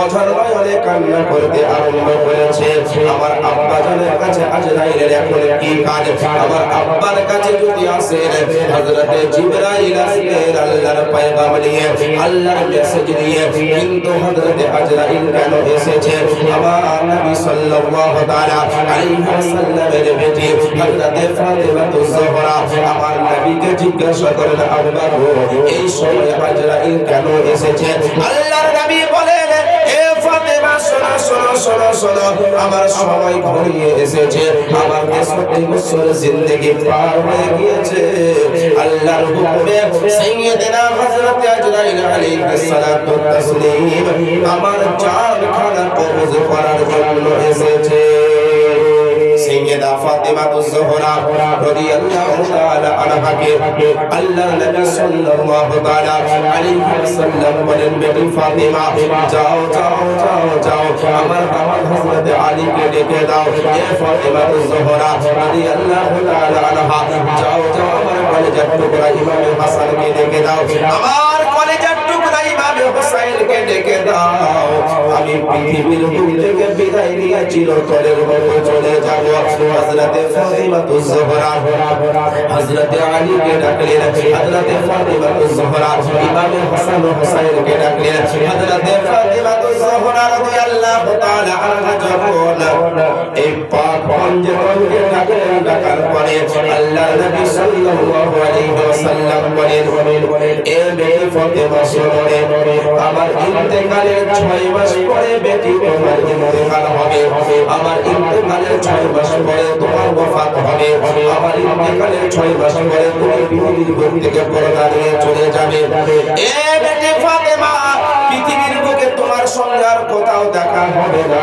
অঝর নয়নে কান্না করতে আরম্ভ করেছে। আমার আব্বা জানের কাছে আজরাইলের এখন কি কাজ? আমার আব্বার কাছে যদি আসেন হযরতে জিবরাইল আসবেন আল্লাহর পয়গাম নিয়ে, আল্লাহর মেসেজ নিয়ে, কিন্তু হযরতে আজরাইল কেন এসেছে? আমার নবী সাল্লাল্লাহু তাআলা আলাইহি ওয়াসাল্লামের বেটি হযরতে ফাতেমা তুজ-জোহরা আমার নবীকে জিজ্ঞাসা করেন, আব্বা গো এই সময় আজরাইল কেন এসেছে? আল্লাহর নবী বলেন, এ ফাতেমা শোনো শোনো শোনো শোনো, আমার সময় ঘনিয়ে এসেছে, আমার 63 বছর জিন্দেগি পার হয়ে গিয়েছে। আল্লাহর হুকুমে সাইয়্যিদিনা হযরত আজরাইল আলাইহিস সালাতু ওয়াস তাসলিম আমার জান খানা কবজ করার জন্য এসেছে। সাইয়্যিদা ফাতেমা তুজ-জোহরা রাদিয়াল্লাহু তাআলা আনহাকে আল্লাহর নবী সাল্লাল্লাহু তাআলা আলাইহি ওয়াসাল্লাম বলেন, বেটি ফাতেমা যাও যাও যাও যাও আমার বাবা হযরত আলীকে ডেকে দাও। এ ফাতেমা তুজ-জোহরা রাদিয়াল্লাহু তাআলা আনহা যাও যাও আমার কলেজার টুকরা ইমাম হাসানকে ডেকে দাও, আমার কলেজার টুকরা ইমাম হুসাইনকে ডেকে দাও। আমি পৃথিবীর বুক থেকে বিদায় নিয়ে চিরতরের মতো চলে যাব। হযরতে ফাতেমা তুজ-জোহরা হযরতে আলীকে ডাকলেন, হযরতে ফাতেমা তুজ-জোহরা ইমাম হাসান ও হুসাইনকে ডাকলেন। হযরতে ফাতেমা তুজ-জোহরা রাদিয়াল্লাহু তাআলা আনহা যখন এই পাক পঞ্জতনকে ডাকলেন, ডাকার পরে আল্লাহর নবী সাল্লাল্লাহু আলাইহি ওয়াসাল্লাম বলেন, এ বেটি ফাতেমা শোনো রে, আমার ইন্তেকালের 6 মাস পরে বেটি তোমার ইন্তেকাল হবে, আমার ইন্তেকালের 6 মাস পরে তোমার ওয়াফাত হবে, আমার ইন্তেকালের 6 মাস পরে তুমি পৃথিবীর বুক থেকে পরদা নিয়ে চলে যাবে। এ বেটি ফাতেমা পৃথিবীর বুকে তোমার সঙ্গে আর কোথাও দেখা হবে না।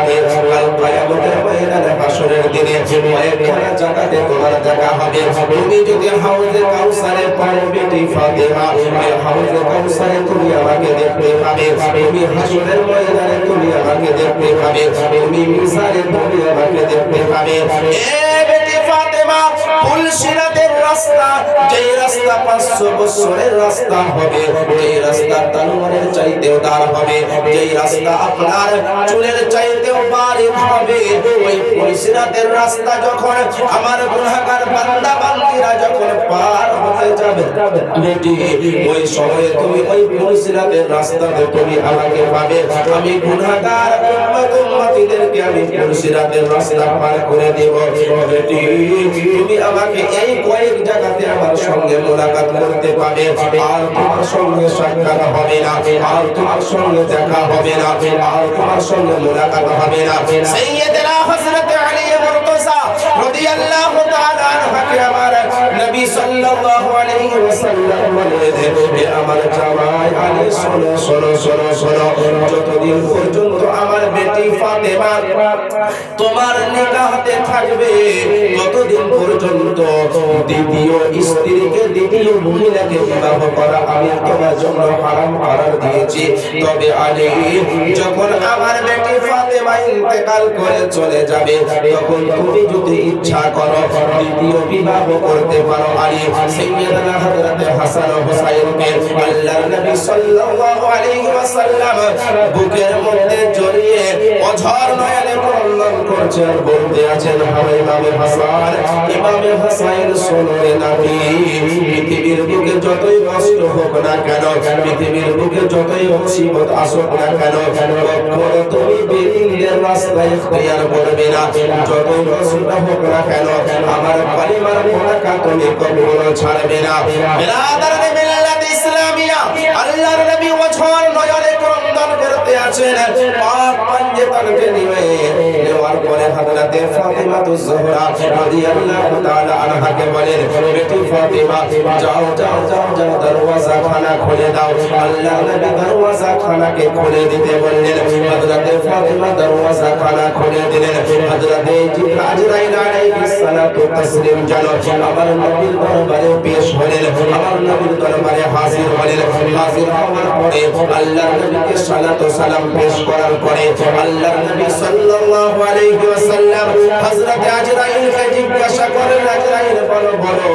কাল কিয়ামতের ময়দানে হাসরের দিনে কয়েকখানা জায়গাতে তোমার দেখা হবে। তুমি যদি হাউজে কাউসারে পাও বেটি ফাতেমা, এই হাউজে কাউসারে তুমি আমাকে দেখতে পাবে, তুমি হাসরের ময়দানে তুমি আমাকে দেখতে পাবে, তুমি মিজানে তুমি আমাকে দেখতে পাবে। এ বেটি ফাতেমা ফুলসিরাতের রাস্তা, যেই রাস্তা 500 বছরের রাস্তা হবে, যেই রাস্তা তলোয়ারের চাইতেও দার হবে, যেই রাস্তা আপনার চুলের চাইতেও বারিক হবে, ওই ফুলসিরাতের রাস্তা যখন আমার গুনাহগার বান্দা বান্দীরা যখন পার হতে যাবে বেটি, ওই সময়ে তুমি ওই ফুলসিরাতের রাস্তাতে তুমি আমাকে পাবে। আমি গুনাহগার উম্মতদেরকে আমি ফুলসিরাতের রাস্তা পার করে দেব। বেটি তুমি আমাকে এই কয়েক জায়গাতে আমার সঙ্গে মোলাকাত করতে পাবে, আর তোমার সঙ্গে সাক্ষাৎ হবে না, আর তোমার সঙ্গে দেখা হবে না, আর তোমার সঙ্গে মোলাকাত হবে না। সাইয়্যিদনা হযরত আলী মুরতাজা রাদিয়াল্লাহু তাআলা আনহুকে আমার নবী সাল্লাল্লাহু আলাইহি ওয়াসাল্লাম বলেন, হে আমার জামাই আলী শোনো শোনো শোনো শোনো, যতদিন পর্যন্ত আমার বেটি ফাতেমা তোমার নিকাহতে থাকবে ততদিন পর্যন্ত দ্বিতীয় স্ত্রীকে, দ্বিতীয় মহিলাকে বিবাহ করা আমি তোমার জন্য হারাম করার দিয়েছি। তবে আলী যখন আমার বেটি ফাতেমা ইন্তেকাল করে চলে যাবে তখন তুমি যদি ইচ্ছা করো দ্বিতীয় বিবাহ করতে পারো। আলী সাইয়্যিদনা হযরত হাসান ও হুসাইনকে আল্লাহর নবী সাল্লাল্লাহু আলাইহি ওয়াসাল্লাম বুকের মধ্যে জড়িয়ে অঝর নয়নে ক্রন্দন করছে আর বলতে আছেন, হায় ইমামে হাসান, ইমামে হুসাইন শোনো রে নবী, পৃথিবীর বুকে যতই কষ্ট হোক না কেন, পৃথিবীর বুকে যতই মুসিবত আসুক না কেন, কখনো তুমি বেদিনের রাস্তায় ইখতিয়ার করবে না। যতই কষ্ট হোক না কেন আমার পরিবার পরাকা তুমি কখনো ছাড়বে না। বিরাদারে মিল্লাত ইসলামিয়া আল্লাহর নবী ওঝর নয়নে ক্রন্দন করতে আছেন, পাক পাঞ্জে তানকে নিয়ে নেওয়ার পরে হযরত হযরতে ফাতিমা তুজ-জোহরা রাদিয়াল্লাহু তাআলা আনহাকে বলেন, বেটি ফাতিমা যাও যাও যাও যাও দরওয়াজা খানা খুলে দাও। আল্লাহর নবী দরওয়াজা খানাকে খুলে দিতে বললেন। হযরতে ফাতিমা দরওয়াজা খানা খুলে দিলেন। হযরতে আজরাইল আলাইহিস সালাতু তাসলিম জানো আমার নবীর দরবারে পেশ হলেন, আমার নবীর দরবারে হাজির হলেন। হাজির হওয়ার পরে আল্লাহর নবীকে সালাত ও সালাম পেশ করার পরে আল্লাহর নবী সাল্লাল্লাহু আলাইহি ওয়াসাল্লাম হযরতে আজরাইলকে জিজ্ঞাসা করেন, আজরাইল বলো বলো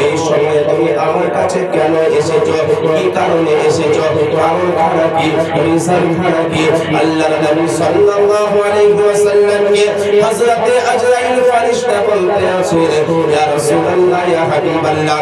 এই সময়ে তুমি আমার কাছে কেন এসেছো, কি কারণে এসেছো, কারণ খানা কি, রিজন খানা কি? আল্লাহর নবী সাল্লাল্লাহু আলাইহি ওয়াসাল্লামকে হযরতে আজরাইল ফেরেশতা বলতে আছেন, ইয়া রাসূলুল্লাহ ইয়া হাবিবাল্লাহ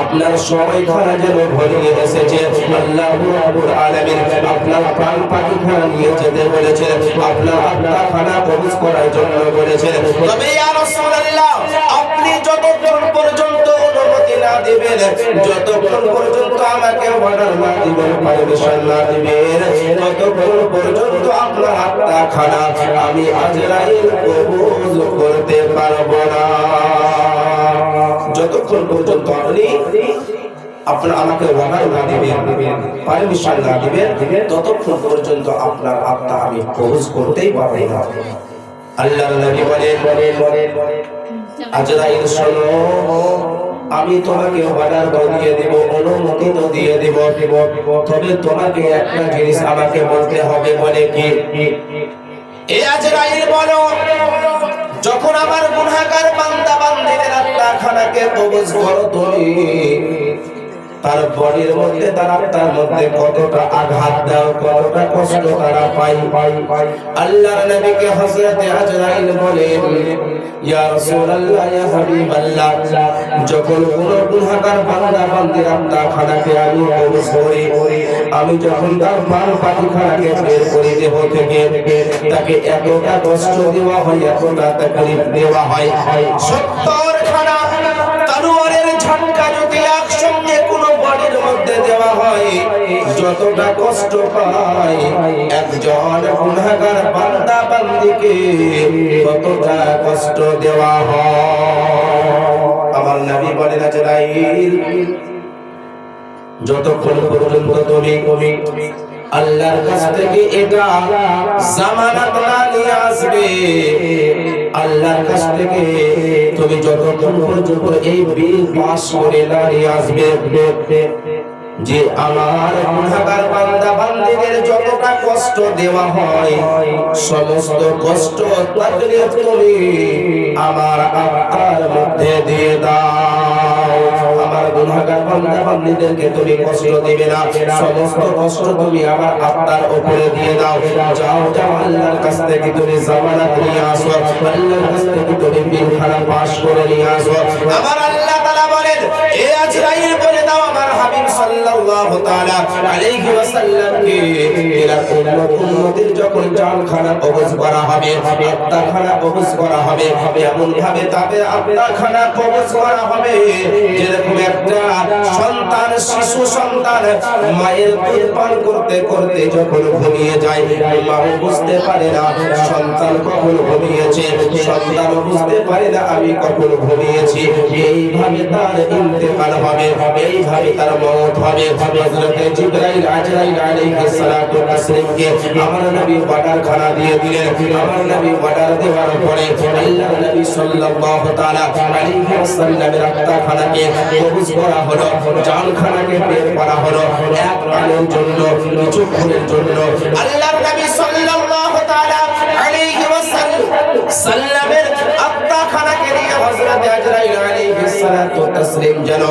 আপনার সময় খানা যেন ভরিয়ে এসেছে। আল্লাহু রাব্বুল আলামিন আপনার প্রাণ পাখি খানা নিয়ে যেতে বলেছেন, আপনার আত্মা খানা কবজ করার জন্য বলেছেন। তবে ইয়া রাসূলুল্লাহ আপনি যতক্ষণ পর্যন্ত অনুমতি না দিবেন, যতক্ষণ পর্যন্ত আমাকে অর্ডার না দিবেন, পারমিশন না দিবেন, ততক্ষণ পর্যন্ত আপনার আত্মা খানা আমি আজরাইল কবজ করতে পারবো না। যতক্ষণ পর্যন্ত আপনি আপনার আমাকে অর্ডার না দিবেন, পারমিশন না দিবেন, ততক্ষণ পর্যন্ত আপনার আত্মা আমি কবজ করতেই পারবো না। আল্লাহর নবী বলেন, আজরাইল শোনো আমি তোমাকে অর্ডার দিয়ে দেব, অনুমতি তো দিয়ে দেব, তবে তোমাকে একটা জিনিস আমাকে বলতে হবে। বলে কি? এ আজরাইল বলো যখন আমার গুনাহগার বান্দা বান্দীদের আত্মা খানাকে কবজ করো তুমি, তার বডির মধ্যে তার আত্মার মধ্যে কতটা আঘাত দাও, কতটা কষ্ট তারা পায়। আল্লাহর নবীকে হযরতে আজরাইল বলেন, ইয়া রাসূলুল্লাহ ইয়া হাবিবাল্লাহ যখন কোন গুনাহগার বান্দা বান্দির আত্মা খানাকে আমি কবজ করি, আমি যখন তার প্রাণ পাখি খানাকে বের করে দেহ থেকে তাকে এতটা কষ্ট দেওয়া হয়, এতটা তাকলীফ দেওয়া হয়, 70 খানা তলোয়ারের ঝটকা যদি একসঙ্গে কোনো বডির মধ্যে দেওয়া হয়, যতটা কষ্ট পায় একজন গুনাহগার বান্দা বান্দিকে ততটা কষ্ট দেওয়া হয়। আমার নবী বলেন, আজরাইল যতক্ষণ পর্যন্ত তুমি আল্লাহর কাছ থেকে এটা জামানত না নিয়ে আসবে, আল্লাহর কাছ থেকে তুমি যতক্ষণ পর্যন্ত এই বিল পাস করে না নিয়ে আসবে যে আমার গুনাহগার বান্দা বান্দীদের যতটা কষ্ট দেওয়া হয়, সমস্ত কষ্ট তাকলীফ তুমি আমার আত্মার মধ্যে দিয়ে দাও। আমার গুনাহগার বান্দা বান্দীদেরকে তুমি কষ্ট দিবে না, সমস্ত কষ্ট তুমি আমার আত্মার উপরে দিয়ে দাও। যাও যাও আল্লাহর কাছ থেকে তুমি জামানত নিয়ে আসো, আল্লাহর কাছ থেকে তুমি বিলখানা পাস করে নিয়ে আসো। আমার আল্লাহ তাআলা বলেন, এ আজরাইল বলে দাও আমার হাবিব সাল্লাল্লাহু তাআলা আলাইহি ওয়াসাল্লামকে এরা উম্মতের যখন জানখানা কবজ করা হবে, আত্মাখানা কবজ করা হবে, এমন ভাবে তাদের আত্মাখানা কবজ করা হবে যেরকম একটা সন্তান, শিশু সন্তান মায়ের দুধ পান করতে করতে যখন ঘুমিয়ে যায়, মাও বুঝতে পারে না সন্তান কখন ঘুমিয়েছে, সন্তান বুঝতে পারে না আমি কখন ঘুমিয়েছি। এইভাবে তার ইন্তেকাল হবে, এইভাবে তার মওত হবে। হযরতে জিবরাইল আজরাইল আলাইহিস সালাতু তাসলিমকে আমার নবী অর্ডার খানা দিয়ে দিলেন। আমার নবী অর্ডার দেওয়ার পরে আল্লাহর নবী সাল্লাল্লাহু তাআলা আলাইহি ওয়াসাল্লামের আত্মাখানাকে কবজ করা হলো, জানখানাকে বের করা হলো এক আলোর জন্য, কিছুক্ষণের জন্য। আল্লাহর নবী সাল্লাল্লাহু তাআলা আলাইহি ওয়াসাল্লামের আত্মাখানাকে নিয়ে হযরতে আজরাইল আলাইহিস সালাতু তাসলিম যেন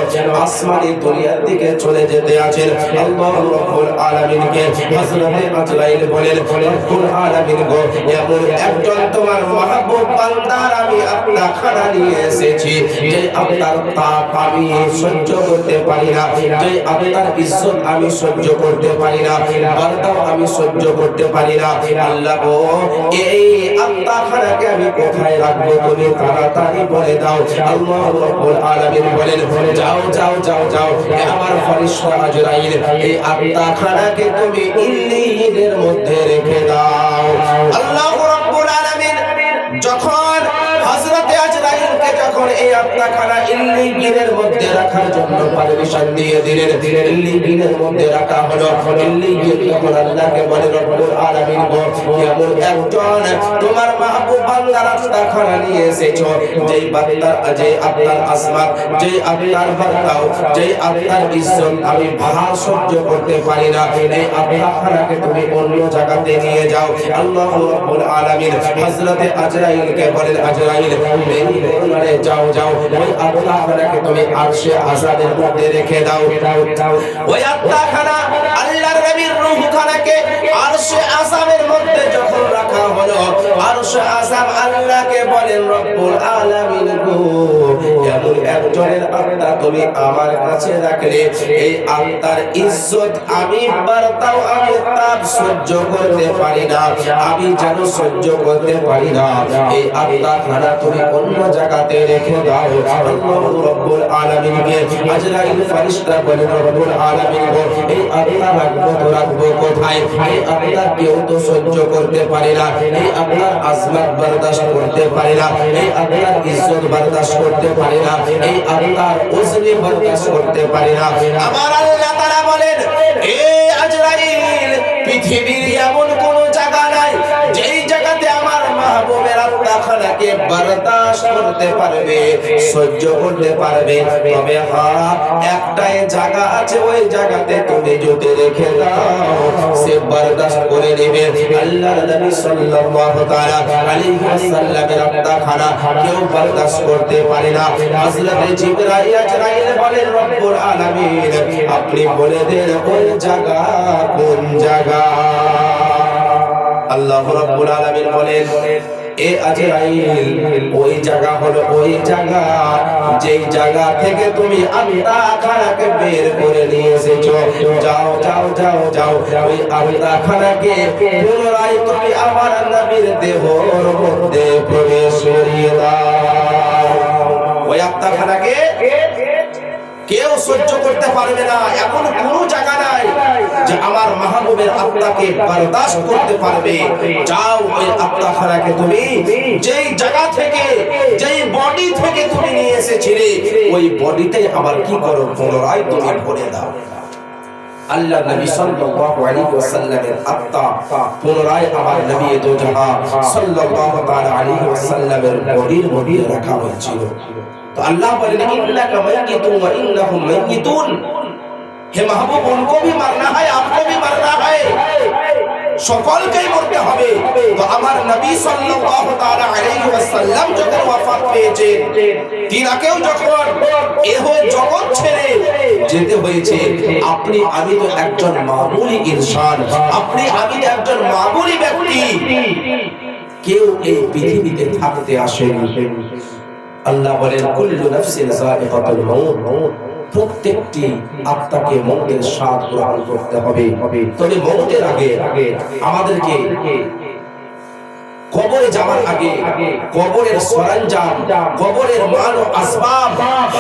আসমানি দুনিয়ার দিকে চলে যেতে আছেন। আল্লাহ রাব্বুল আলামিনকে হযরতে আজরাইল বলেন, রব্বুল আলামিন গো এমন একজন তোমার মাহবুব বান্দার আমি আত্মাখানা নিয়ে এসেছি যে আত্মার তাপ আমি সহ্য করতে পারি না, যে আত্মার ইজ্জত আমি সহ্য করতে পারি না, বারদাও আমি সহ্য করতে পারি না। আল্লাহ গো এই আত্মাখানাকে আমি কোথায় রাখবো তুমি তাড়াতাড়ি বলে দাও। আল্লাহ রাব্বুল আলামিন বলেন, যাও যাও যাও যাও আমার ফেরেশতা আজরাইল এই আত্মাখানাকে তুমি ইল্লিয়িনের মধ্যে রেখে দাও। আল্লাহ রাব্বুল আলামিন যখন হযরতে আজরাইলকে যখন এই আত্মাখানা ইল্লিগিনের মধ্যে রাখার জন্য পারমিশন দিয়ে দিলেন, ইল্লিগিনের মধ্যে রাখা হলো। ইল্লিগিন যখন আল্লাহকে বলে রব্বুল আলামিন গো, এমন একজন তোমার মাহবুব বান্দার আত্মাখানা নিয়ে এসেছো, যেই বান্দার যেই আত্মার আসমাত, যেই আত্মার বার্তাও, যেই আত্মার ইজ্জত আমি ভার সহ্য করতে পারি না, এই আত্মাখানাকে তুমি অন্য জায়গাতে নিয়ে যাও। আল্লাহ রাব্বুল আলামিন হযরতে আজরাইলকে বলেন, আজরাইল যাও যাও, ওই আত্মাখানাকে তুমি আরশে আযাদের মধ্যে রেখে দাও। ওই আত্মাখানা আল্লাহর নবীর রূহখানাকে আরশে আযামের মধ্যে যখন রাখা হলো, আরশে আযাম আল্লাহকে বলেন রব্বুল আলামিন গো, এমন একজনের আত্মা তুমি আমার কাছে রাখলে, এই আত্মার ইজ্জত আমি বারতাও আমি তাপ সহ্য করতে পারি না, আমি যেন সহ্য করতে পারি না, এই আত্মাখানা তুমি অন্য জায়গাতে রেখে দাও। আল্লাহ রাব্বুল আলামিনকে আজরাইল ফেরেশতা বলেন রব্বুল আলামিন গো, এই আত্মা রাখবো কোথায়? এই আত্মা কেউ তো সহ্য করতে পারে না, এই আত্মার আজমত বরদাস্ত করতে পারে না, এই আত্মার ইজ্জত বরদাস্ত করতে পারে না, এই আত্মার উজনি বরদাস্ত করতে পারে না। আমার আল্লাহ তাআলা বলেন, এই আজরাইল পৃথিবীর এমন কোন জায়গা নাই যেই জায়গাতে আমার মাহবুবের আত্মাখানাকে বরদাস্ত করতে পারবে, সহ্য করতে পারবে। তবে হ্যাঁ, একটাই জায়গা আছে, ওই জায়গাতে তুমি যদি রেখে দাও, সে বরদাস্ত করে নেবে। আল্লাহর নবী সাল্লাল্লাহু তাআলা আলাইহি ওয়াসাল্লামের আত্মাখানা কেউ বরদাস্ত করতে পারে না। হযরত জিবরাইল আজরাইল বলেন রব্বুল আলামিন, আপনি বলে দেন ওই জায়গা কোন জায়গা? আল্লাহ রাব্বুল আলামিন বলেন, এ আজরাইল ওই জায়গা হলো ওই জায়গা যেই জায়গা থেকে তুমি আত্মাখানাকে বের করে নিয়ে এসেছো। যাও যাও যাও যাও, ওই আত্মাখানাকে পুনরায় তুমি আমার নবীর দেহর মধ্যে প্রবেশ করিয়ে দাও। ওই আত্মাখানাকে কেউ সহ্য করতে পারবে না, এমন কোন জায়গা নাই যে আমার মাহবুবের আত্মাকে বরদাস্ত করতে পারবে। যাও, ওই আত্মাখানাকে তুমি যেই জায়গা থেকে, যেই বডি থেকে তুমি নিয়ে এসেছিলে, ওই বডিতে আবার কি করো, পুনরায় তুমি ভরে দাও। আল্লাহ নবী সাল্লাল্লাহু আলাইহি ওয়াসাল্লামের আত্মা পুনরায় আমার নবী দো জাহান সাল্লাল্লাহু তাআলা আলাইহি ওয়াসাল্লামের বডির মধ্যে রাখা হয়েছিল। तो अल्लाह बोले इन्नका मय्यितुन व इन्नहुम मय्यितुन, हे महबूब उनको भी मरना है, आपको भी मरना है, সকলকেই মরতে হবে। তো আমার নবী সাল্লাল্লাহু তাআলা আলাইহি ওয়াসাল্লাম যখন ওয়াফাত পেয়েছেন, তিনাকেও যখন এহ জগৎ ছেড়ে যেতে হয়েছে, আপনি আমি তো একজন মামুলি ইনসান, আপনি আমি তো একজন মামুলি ব্যক্তি, কেউ এই পৃথিবীতে থাকতে আসেনি। আল্লাহ বলেন কুল্লু নাফসিন যায়িকাতুল মাউত, প্রত্যেকটি আত্মাকে মৌতের স্বাদ গ্রহণ করতে হবে। তবে মৌতের আগে আমাদেরকে কবরে যাওয়ার আগে কবরের সরঞ্জাম, কবরের মাল ও আসবাব,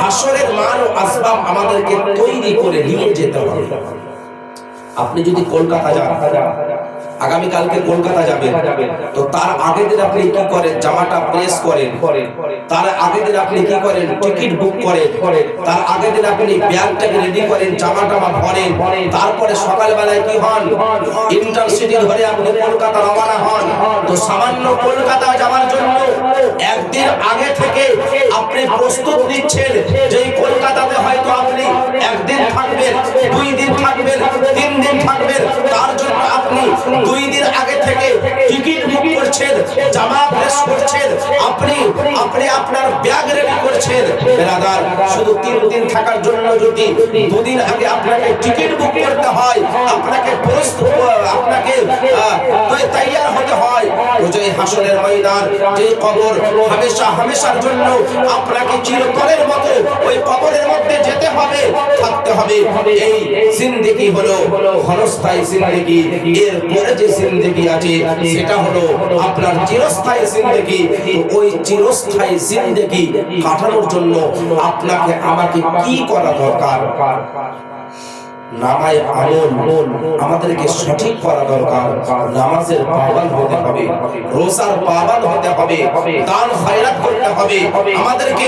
হাসরের মাল ও আসবাব আমাদেরকে তৈরি করে নিয়ে যেতে হবে। আপনি যদি কলকাতা যান, আগামী কালকে কলকাতা যাবেন, তো তার আগের দিন আপনি কি করেন, জামাটা প্রেস করেন, তার আগের দিন আপনি কি করেন, টিকিট বুক করেন, তার আগের দিন আপনি ব্যাগটাকে রেডি করেন, জামাটা ভরেন, তারপরে সকালবেলায় কি হন, ইন্টারসিটি ধরে আপনি কলকাতা রওনা হন। তো সামান্য কলকাতা যাওয়ার জন্য একদিন আগে থেকে আপনি প্রস্তুত নিচ্ছেন, যেই কলকাতাতে হয়তো আপনি একদিন থাকবেন, 2 দিন থাকবেন, 3 দিন থাকবেন, তার জন্য আপনি 2 দিন আগে থেকে টিকিট বুক করছেন, জামা প্রেস করছেন, আপনি আপনার ব্যাগ রেডি করছেন। ব্রাদার, শুধু 3 দিন থাকার জন্য যদি 2 দিন আগে আপনাকে টিকিট বুক করতে হয়, আপনাকে আপনাকে তৈয়ার হতে হয়, তো যে হাসরের ময়দান, যে কবর হামেশার জন্য আপনাকে চিরতরের মতো ওই কবরের মধ্যে যেতে হবে, থাকতে হবে। এই জিন্দেগি হলো ক্ষণস্থায়ী জিন্দেগি, এর পরে যে জিন্দেগি আছে সেটা হলো আপনার চিরস্থায়ী জিন্দেগি। ওই চিরস্থায়ী জিন্দেগি কাটানোর জন্য আপনাকে আমাকে কি করা দরকার? নামায় আমল আমাদেরকে সঠিক করা দরকার। নামাজের পাবন্দ হতে হবে, রোজার পাবন্দ হতে হবে, দান খয়রাত করতে হবে, আমাদেরকে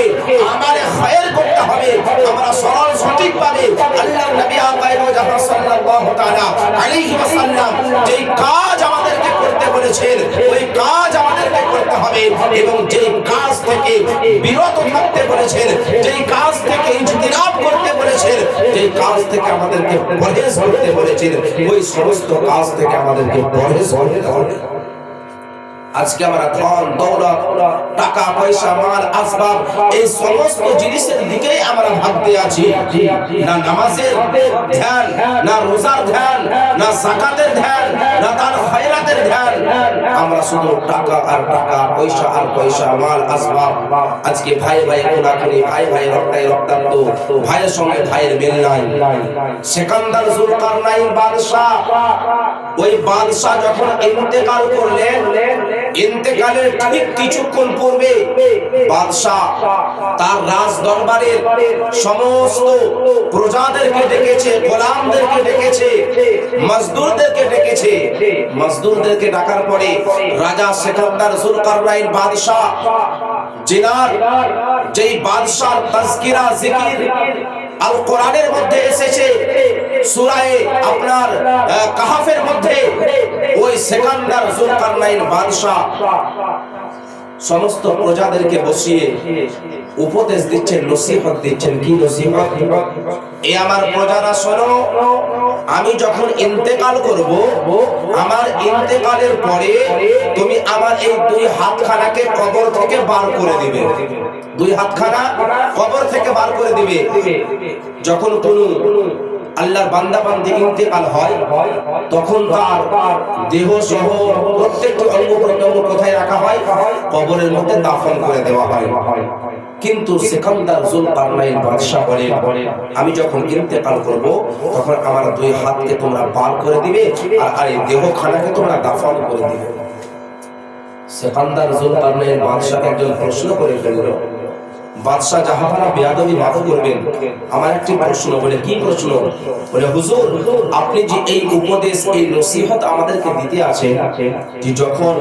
আমালে খায়ের করতে হবে। আমরা সরল সঠিক ভাবে আল্লাহর নবী আকায়ে জাহান সাল্লাল্লাহু তাআলা আলাইহি ওয়াসাল্লাম যেই কাজ আমাদেরকে করতে বলেছেন ওই কাজ আমাদেরকে করতে হবে, এবং যেই কাজ থেকে বিরত থাকতে বলেছেন, যেই কাজ থেকে ইজতিনাব করতে বলেছেন, যেই কাজ থেকে আমাদেরকে পরহেজ করতে বলেছেন, ওই সমস্ত কাজ থেকে আমাদেরকে পরহেজ করতে হবে। আজকে আমরা ধন দৌলত, টাকা পয়সা, মাল আসবাব এই সমস্ত জিনিসের দিকেই আমরা ভাবতে আছি। না নামাজের ধ্যান, না রোজার ধ্যান, না যাকাতের ধ্যান, না দান খয়রাতের ধ্যান। আমরা শুধু টাকা আর টাকা, পয়সা আর পয়সা, মাল আসবাব। আজকে ভাই ভাই কোলাকুলি, ভাই ভাই রক্তায় রক্তাক্ত, ভাইয়ের সঙ্গে ভাইয়ের মিল নাই। সিকান্দার জুলকারনাইন বাদশা, ওই বাদশা যখন ইন্তেকাল করলেন, ইন্তেকালের ঠিক কিছুক্ষণ পূর্বে বাদশা তার রাজ দরবারের সমস্ত প্রজাদেরকে ডেকেছে, গোলামদেরকে ডেকেছে, মজদুরদেরকে ডেকেছে। মজদুরদেরকে ডাকার পরে রাজা সিকান্দার জুলকারনাইন বাদশা, জিনার যেই বাদশার তাজকিরা জিকির আল কোরআনের মধ্যে এসেছে, সূরা আপনার কাহাফের মধ্যে, ওই সিকান্দার জুলকারনাইন বাদশা সমস্ত প্রজাদেরকে বসিয়ে উপদেশ দিচ্ছেন, নসিহত দিচ্ছেন। কি নসিহত? এ আমার প্রজারা শোনো, আমি যখন ইন্তেকাল করব, আমার ইন্তেকালের পরে তুমি আমার এই দুই হাতখানাকে কবর থেকে বার করে দিবে। দুই হাতখানা কবর থেকে বার করে দিবে। যখন কোন আল্লাহর বান্দা বান্দি ইন্তেকাল হয়, তখন তার দেহ সহ প্রত্যেকটি অঙ্গ প্রত্যঙ্গ কোথায় রাখা হয়? কবরের মধ্যে দাফন করে দেওয়া হয়। কিন্তু সিকান্দার জুলকারনাইন বাদশা বলে, আমি যখন ইন্তেকাল করব তখন আমার দুই হাতকে তোমরা বার করে দিবে, আর এই দেহখানাকে তোমরা দাফন করে দিবে। সিকান্দার জুলকারনাইন বাদশাকে একজন প্রশ্ন করে ফেলল, বাদশা জাহাপানা বেয়াদবি মাফ করবেন, আমার একটি প্রশ্ন। বলে কি প্রশ্ন? বলে হুজুর, আপনি যে এই উপদেশ, এই নসিহত আমাদেরকে দিতে আছেন যে যখন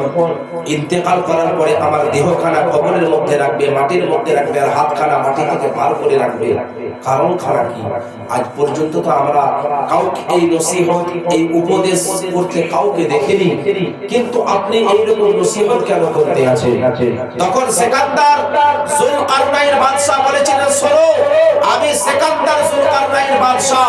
ইন্তেকাল করার পরে আমার দেহখানা কবরের মধ্যে রাখবে, মাটির মধ্যে রাখবে, আর হাতখানা মাটি থেকে বার করে রাখবে, কারণ খানা কি? আজ পর্যন্ত তো আমরা কাউকে এই নসিহত, এই উপদেশ করতে কাউকে দেখিনি, কিন্তু আপনি এইরকম নসিহত কেন করতে আছেন? তখন সিকান্দার জুলকারনাইন বাদশা বলেছিলেন, শোনো, আমি সিকান্দার জুলকারনাইন বাদশা,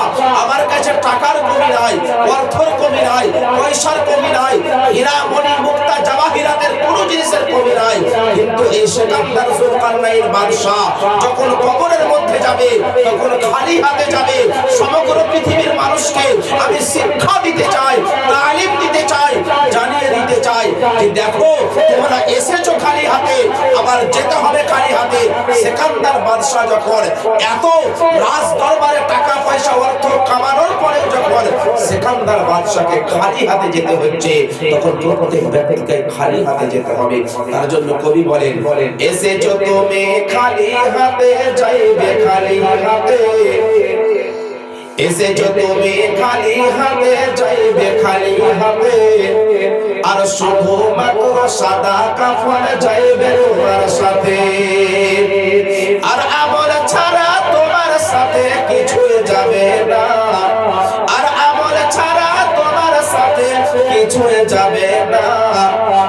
আমার কাছে টাকার কমি নাই, অর্থের কমি নাই, পয়সার কমি নাই, হীরা মণি মুক্তা জওয়াহিরাতের কোনো জিনিসের কমি নাই, কিন্তু এই সিকান্দার জুলকারনাইন বাদশা যখন কবরের মধ্যে যাবে তখন খালি হাতে যাবে। সমগ্র পৃথিবীর মানুষকে আমি শিক্ষা দিতে চাই, তালিম দিতে চাই, জানিয়ে দিতে চাই যে দেখো, তোমরা এসেছো খালি হাতে, আবার যেতে হবে খালি হাতে। সিকান্দার বাদশা যখন এত রাজ দরবারে টাকা পয়সা অর্থ কামানোর পরে যখন সিকান্দার বাদশাকে খালি হাতে যেতে হচ্ছে, তখন প্রত্যেক ব্যক্তিকে খালি হাতে যেতে হবে। তার জন্য কবি বলেন, এসেছো তুমি খালি হাতে, যাইবে খালি হাতে, এসেছো তুমি খালি হাতে, যাইবে খালি হাতে, আর শুধু মাত্র সাদা কাফন যাইবে তোমার সাথে, আর আমল ছাড়া তোমার সাথে কিছু যাবে না, আর আমল ছাড়া তোমার সাথে কিছু যাবে না,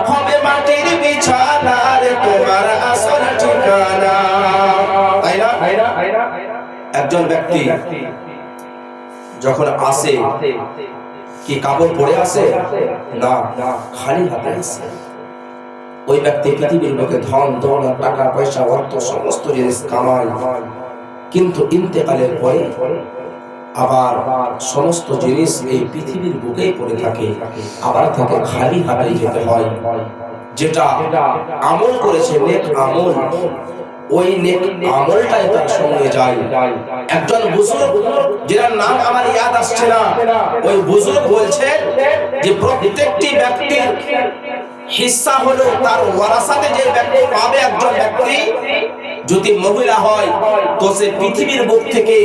হবে মাটির বিছানার তোমার আসল ঠিকানা। তাই না? একজন ব্যক্তি যখন আসে, কি কাপড় পরে আসে? না, খালি হাতে আসে। ওই ব্যক্তি পৃথিবীর লোকে ধন দৌলত, টাকা পয়সা, অর্থ সমস্ত জিনিস কামায়, কিন্তু ইন্তেকালের পরে আবার সমস্ত জিনিস এই পৃথিবীর বুকেই পড়ে থাকে, আবার তাকে খালি হাতে যেতে হয়। যেটা আমল করেছে, নেক আমল, ওই নেক আমলটাই তার সঙ্গে যায়। একজন বুজুর্গ, যার নাম আমার ইয়াদ আসছে না, ওই বুজুর্গ বলছে যে প্রত্যেকটি ব্যক্তির হিস্সা হলো তার ওয়ারাসাতে যে ব্যক্তি পাবে, একজন ব্যক্তি যদি মহিলা হয় তো সে পৃথিবীর বুক থেকে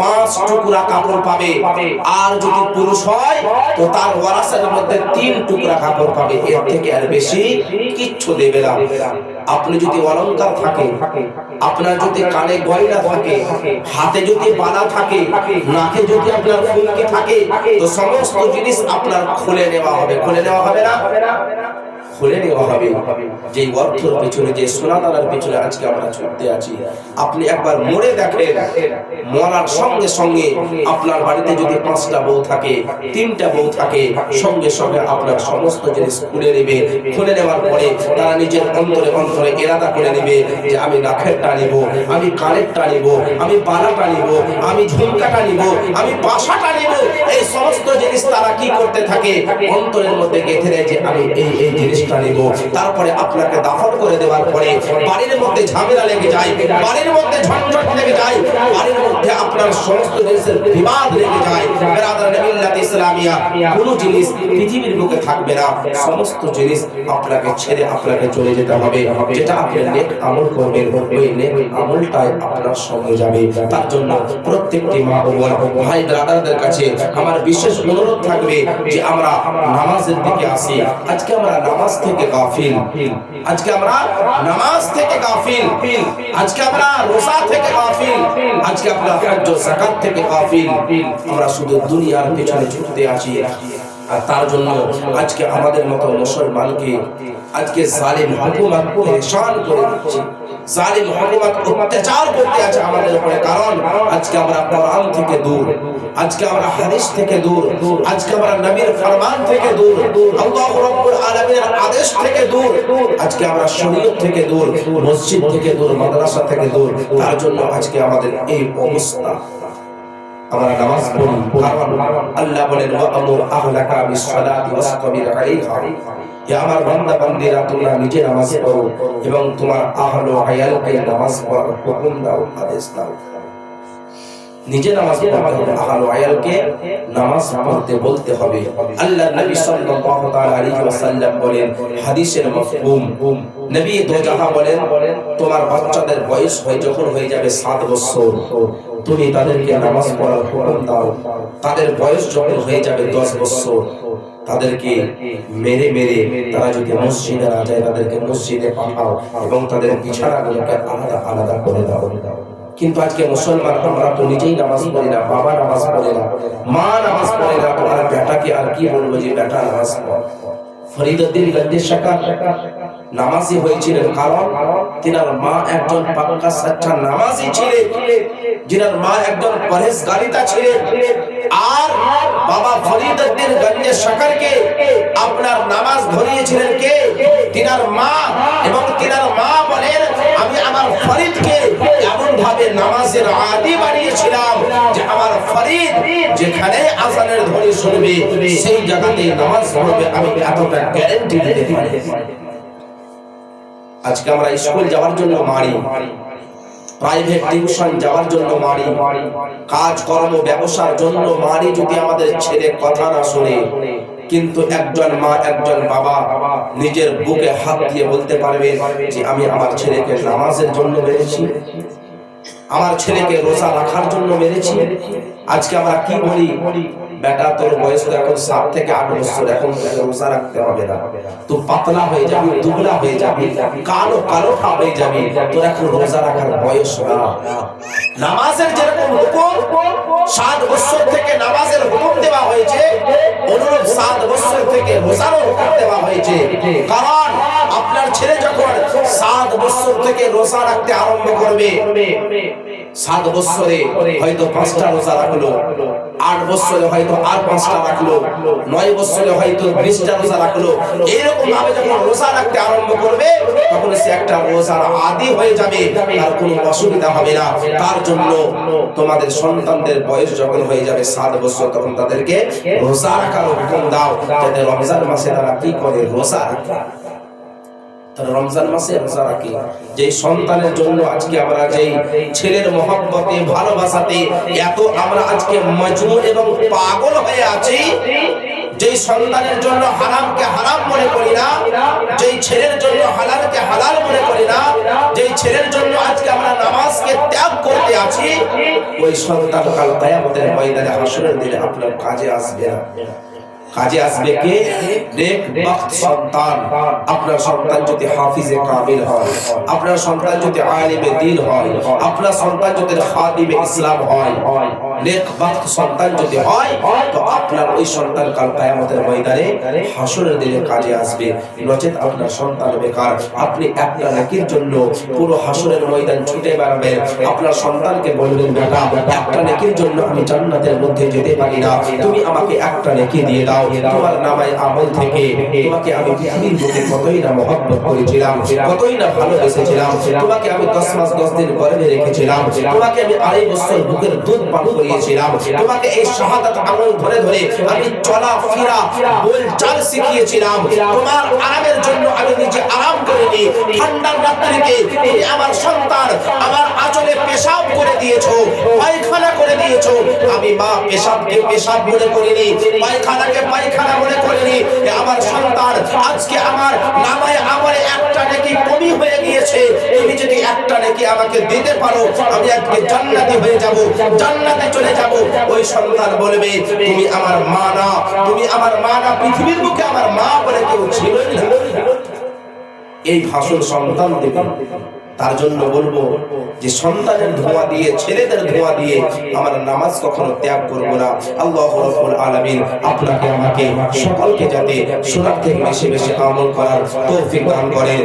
5 টুকরা কাপড় পাবে, আর যদি পুরুষ হয় তো তার ওয়ারাসার মধ্যে 3 টুকরা কাপড় পাবে, এর থেকে আর বেশি কিচ্ছু দেবে না। আপনি যদি অলংকার থাকে, আপনার যদি কানে গয়না থাকে, হাতে যদি বালা থাকে, নাকে যদি আপনার ফুলকি থাকে, তো সমস্ত জিনিস আপনার খুলে নেওয়া হবে। খুলে নেওয়া হবে না? খুলে নেওয়া হবে। যে অর্থের পেছনে, যে সোনা দানার পেছনে আজকে আমরা ছুটতে আছি, আপনি একবার মরে দেখেন, মরার সঙ্গে সঙ্গে আপনার বাড়িতে যদি 5টা বউ থাকে, 3টা বউ থাকে, সঙ্গে সঙ্গে আপনার সমস্ত জিনিস খুলে নেবে। খুলে নেওয়ার পরে তারা নিজের অন্তরে অন্তরে ইরাদা করে নেবে যে আমি নাকেরটা নিব, আমি কানেরটা নিব, আমি বালাটা নিব, আমি ঝুমকাটা নিব, আমি বাসাটা নিব। এই সমস্ত জিনিস তারা কি করতে থাকে? অন্তরের মধ্যে গেঁথে নেয় যে আমি এই জিনিসটা নিব। তারপরে আপনাকে দাফন করে দেওয়ার পরে বাড়ির মধ্যে ঝামেলা লেগে যায়, বাড়ির মধ্যে ঝঞ্ঝট লেগে যায়, বাড়ির মধ্যে আপনার সমস্ত জিনিসের বিবাদ লেগে যায়। বেরাদার মিল্লাত ইসলামিয়া, কোনো জিনিস পৃথিবীর বুকে থাকবে না, সমস্ত জিনিস আপনাকে ছেড়ে আপনাকে চলে যেতে হবে। যেটা আপনি নেক আমল করবেন, ওই নেক আমলটাই আপনার সঙ্গে যাবে। তার জন্য প্রত্যেকটি মা ও বোন, ভাই ব্রাদারদের কাছে আমার বিশেষ অনুরোধ থাকবে যে আমরা নামাজের দিকে আসি। আজকে আমরা নামাজ থেকে গাফিল, আজকে আমরা নামাজ থেকে গাফিল, আজকে আমরা রোজা থেকে গাফিল, আজকে আমরা হজ ও যাকাত থেকে গাফিল। আমরা শুধু দুনিয়ার পেছনে ছুটতে আছি। আর তার জন্য আজকে আমাদের মতো মুসলমানকে আজকে জালিম হুকুমত পেরেশান করে দিচ্ছে, জালিম হুকুমত অত্যাচার করতে আছে আমাদের উপরে। কারণ আজকে আমরা কোরআন থেকে দূর, আজকে আমরা হাদিস থেকে দূর, আজকে আমরা নবীর ফরমান থেকে দূর, আল্লাহ রাব্বুল আলামিনের আদেশ থেকে দূর, আজকে আমরা শরীয়ত থেকে দূর, মসজিদ থেকে দূর, মাদ্রাসা থেকে দূর। তার জন্য আজকে আমাদের এই অবস্থা। আমরা নামাজ পড়ি, কারণ আল্লাহ বলেন ওয়া'মুর আহলাকা বিস-সালাতি ওয়াসতাবির আলাইহা। হে আমার বান্দা বান্দীরা, তোমরা নিজে নামাজ পড়ো এবং তোমার আহল ও আয়ালকে নামাজ পড়ার হুকুম দাও, আদেশ দাও। নিজে নামাজ পড়তে হবে, আহল ও আয়ালকে নামাজ পড়তে বলতে হবে। আল্লাহর নবী সাল্লাল্লাহু তাআলা আলাইহি ওয়াসাল্লাম বলেন, হাদিসের মাফহুম, নবী দো জাহা বলেন, তোমার বাচ্চাদের বয়স যখন হয়ে যাবে 7 বছর, তুমি তাদেরকে নামাজ পড়ার হুকুম দাও। তাদের বয়স যখন হয়ে যাবে 10 বছর, তাদেরকে মেরে মেরে তারা যদি মসজিদে না যায়, তাদেরকে মসজিদে পাঠাও এবং তাদের বিছানাগুলোকে আলাদা আলাদা করে দাও। কিন্তু আজকে মুসলমান আমরা তো নিজেই নামাজ পড়ি না, বাবা নামাজ পড়ে না, মা নামাজ পড়ে না, তো আর বেটাকে আর কি বলবো যে বেটা নামাজ পড়। ফরিদউদ্দিন গঞ্জে শাকা নামাজি হয়েছিলেন, কারণ তিনার মা একজন পাক্কা সচ্চা নামাজি ছিলেন, যিনার মা একজন পরহেজগারিতা ছিলেন। আর বাবা ফরিদউদ্দিন গঞ্জে শাকারকে আপনার নামাজ ধরিয়েছিলেন কে? তিনার মা। এবং তিনার মা বলেন, আমি আমার ফরিদকে এমন ভাবে নামাজের আদি বানিয়েছিলাম যে আমার ফরিদ যেখানে আযানের ধ্বনি শুনবে সেই জায়গাতে নামাজ পড়বে, আমি এতটা গ্যারান্টি দিতে পারি। আজকে আমরা স্কুল যাওয়ার জন্য মারি, প্রাইভেট টিউশন যাওয়ার জন্য মারি, কাজ কর্ম ব্যবসার জন্য মারি, যদি আমাদের ছেলে কথা না শুনে। কিন্তু একজন মা, একজন বাবা নিজের বুকে হাত দিয়ে বলতে পারবে যে আমি আমার ছেলেকে নামাজের জন্য মেরেছি, আমার ছেলেকে রোজা রাখার জন্য মেরেছি। আজকে আমরা কি বলি? বেটা তোর বয়স তো এখন 7 থেকে 8 বছর, এখন রোজা রাখতে হবে না, তুই পাতলা হয়ে যাবি, দুবলা হয়ে যাবি, কালো কালো হয়ে যাবি, তোর এখন রোজা রাখার বয়স না। নামাজের যেরকম হুকুম 7 বছর থেকে নামাজের হুকুম দেওয়া হয়েছে, অনুরূপ 7 বছর থেকে রোজার হুকুম দেওয়া হয়েছে। কারণ আপনার ছেলে যখন 7 বছর থেকে রোজা রাখতে আরম্ভ করবে, 7 বছরে হয়তো 5টা রোজা রাখলো, 8 বছরে হয়তো আর 5টা রাখলো, 9 বছরে হয়তো 20টা রোজা রাখলো। এইরকম ভাবে যখন রোজা রাখতে আরম্ভ করবে, তখন সে একটা রোজার আদি হয়ে যাবে, আর কোনো অসুবিধা হবে না। তার জন্য তোমাদের সন্তানদের বয়স যখন হয়ে যাবে 7 বছর, তখন তাদেরকে রোজা রাখার হুকুম দাও, যাতে রমজান মাসে তারা কি করে? রোজা রাখে। রমজান মাসে রোজা রাখি। যে সন্তানের জন্য আজকে আমরা যেই ছেলের মহব্বতে ভালোবাসাতে এত আমরা আজকে মজনু এবং পাগল হয়ে আছি, যেই সন্তানের জন্য হারামকে হারাম মনে করি না, যেই ছেলের জন্য হালালকে হালাল মনে করি না, যেই ছেলের জন্য আজকে আমরা নামাজকে ত্যাগ করতে আছি, ওই সন্তান কাল কিয়ামতের ময়দানে হাসরের দিনে আপনার কাজে আসবে না। কাজে আসবে কে? নেক বখত সন্তান। আপনার সন্তান যদি হাফিজে কামিল হয়, আপনার সন্তান যদি আলিমে দ্বীন হয়, আপনার সন্তান যদি খাদিমে ইসলাম হয়, নেক বখত সন্তান যদি হয়, তো আপনার ওই সন্তান কাল কিয়ামতের ময়দানে হাসরের দিনে কাজে আসবে। নচেত আপনার সন্তান বেকার, আপনি একটা নেকির জন্য পুরো হাসরের ময়দান ছুটে বেড়াবেন। আপনার সন্তানকে বলবেন, বেটা একটা নেকির জন্য আমি জান্নাতের মধ্যে যেতে পারি না, তুমি আমাকে একটা নেকি দিয়ে দাও। তোমার নামায় আমল থেকে তোমাকে আমি পৃথিবীর বুকে কতই না মহব্বত করেছিলাম, কতই না ভালোবেসেছিলাম, তোমাকে আমি 10 মাস 10 দিন গর্ভে রেখেছিলাম, তোমাকে আমি 2.5 বছর বুকের দুধ পান করিয়েছিলাম, তোমাকে এই শাহাদাত আমল ধরে ধরে আমি চলা ফিরা বল চাল শিখিয়েছিলাম। তোমার আরামের জন্য আমি নিজে আরাম করিনি। ঠান্ডার রাত্রিতে তুমি আমার সন্তান আমার আঁচলে পেশাব করে দিয়েছো, পায়খানা করে দিয়েছো। আমি মা পেশাবকে পেশাব মনে করিনি, পায়খানাকে পায়খানা মনে করিনি। আমার সন্তান আজকে আমার নামায় আমলে একটা নেকি কমি হয়ে গিয়েছে, তুমি যদি একটা নেকি আমাকে দিতে পারো, আমি আজকে জান্নাতি হয়ে যাব, জান্নাতে চলে যাব। ওই সন্তান বলবে, তুমি আমার মা না, তুমি আমার মা না, পৃথিবীর বুকে আমার মা বলে কেউ ছিলই না। এই ভাষণ সন্তান দেবে। তার জন্য বলবো যে সন্তানের ধোঁয়া দিয়ে, ছেলেদের ধোঁয়া দিয়ে আমরা নামাজ কখনো ত্যাগ করবো না। আল্লাহু রাব্বুল আলামিন আপনাকে আমাকে সকলকে যাতে শোনার থেকে বেশি বেশি আমল করার তৌফিক দান করেন।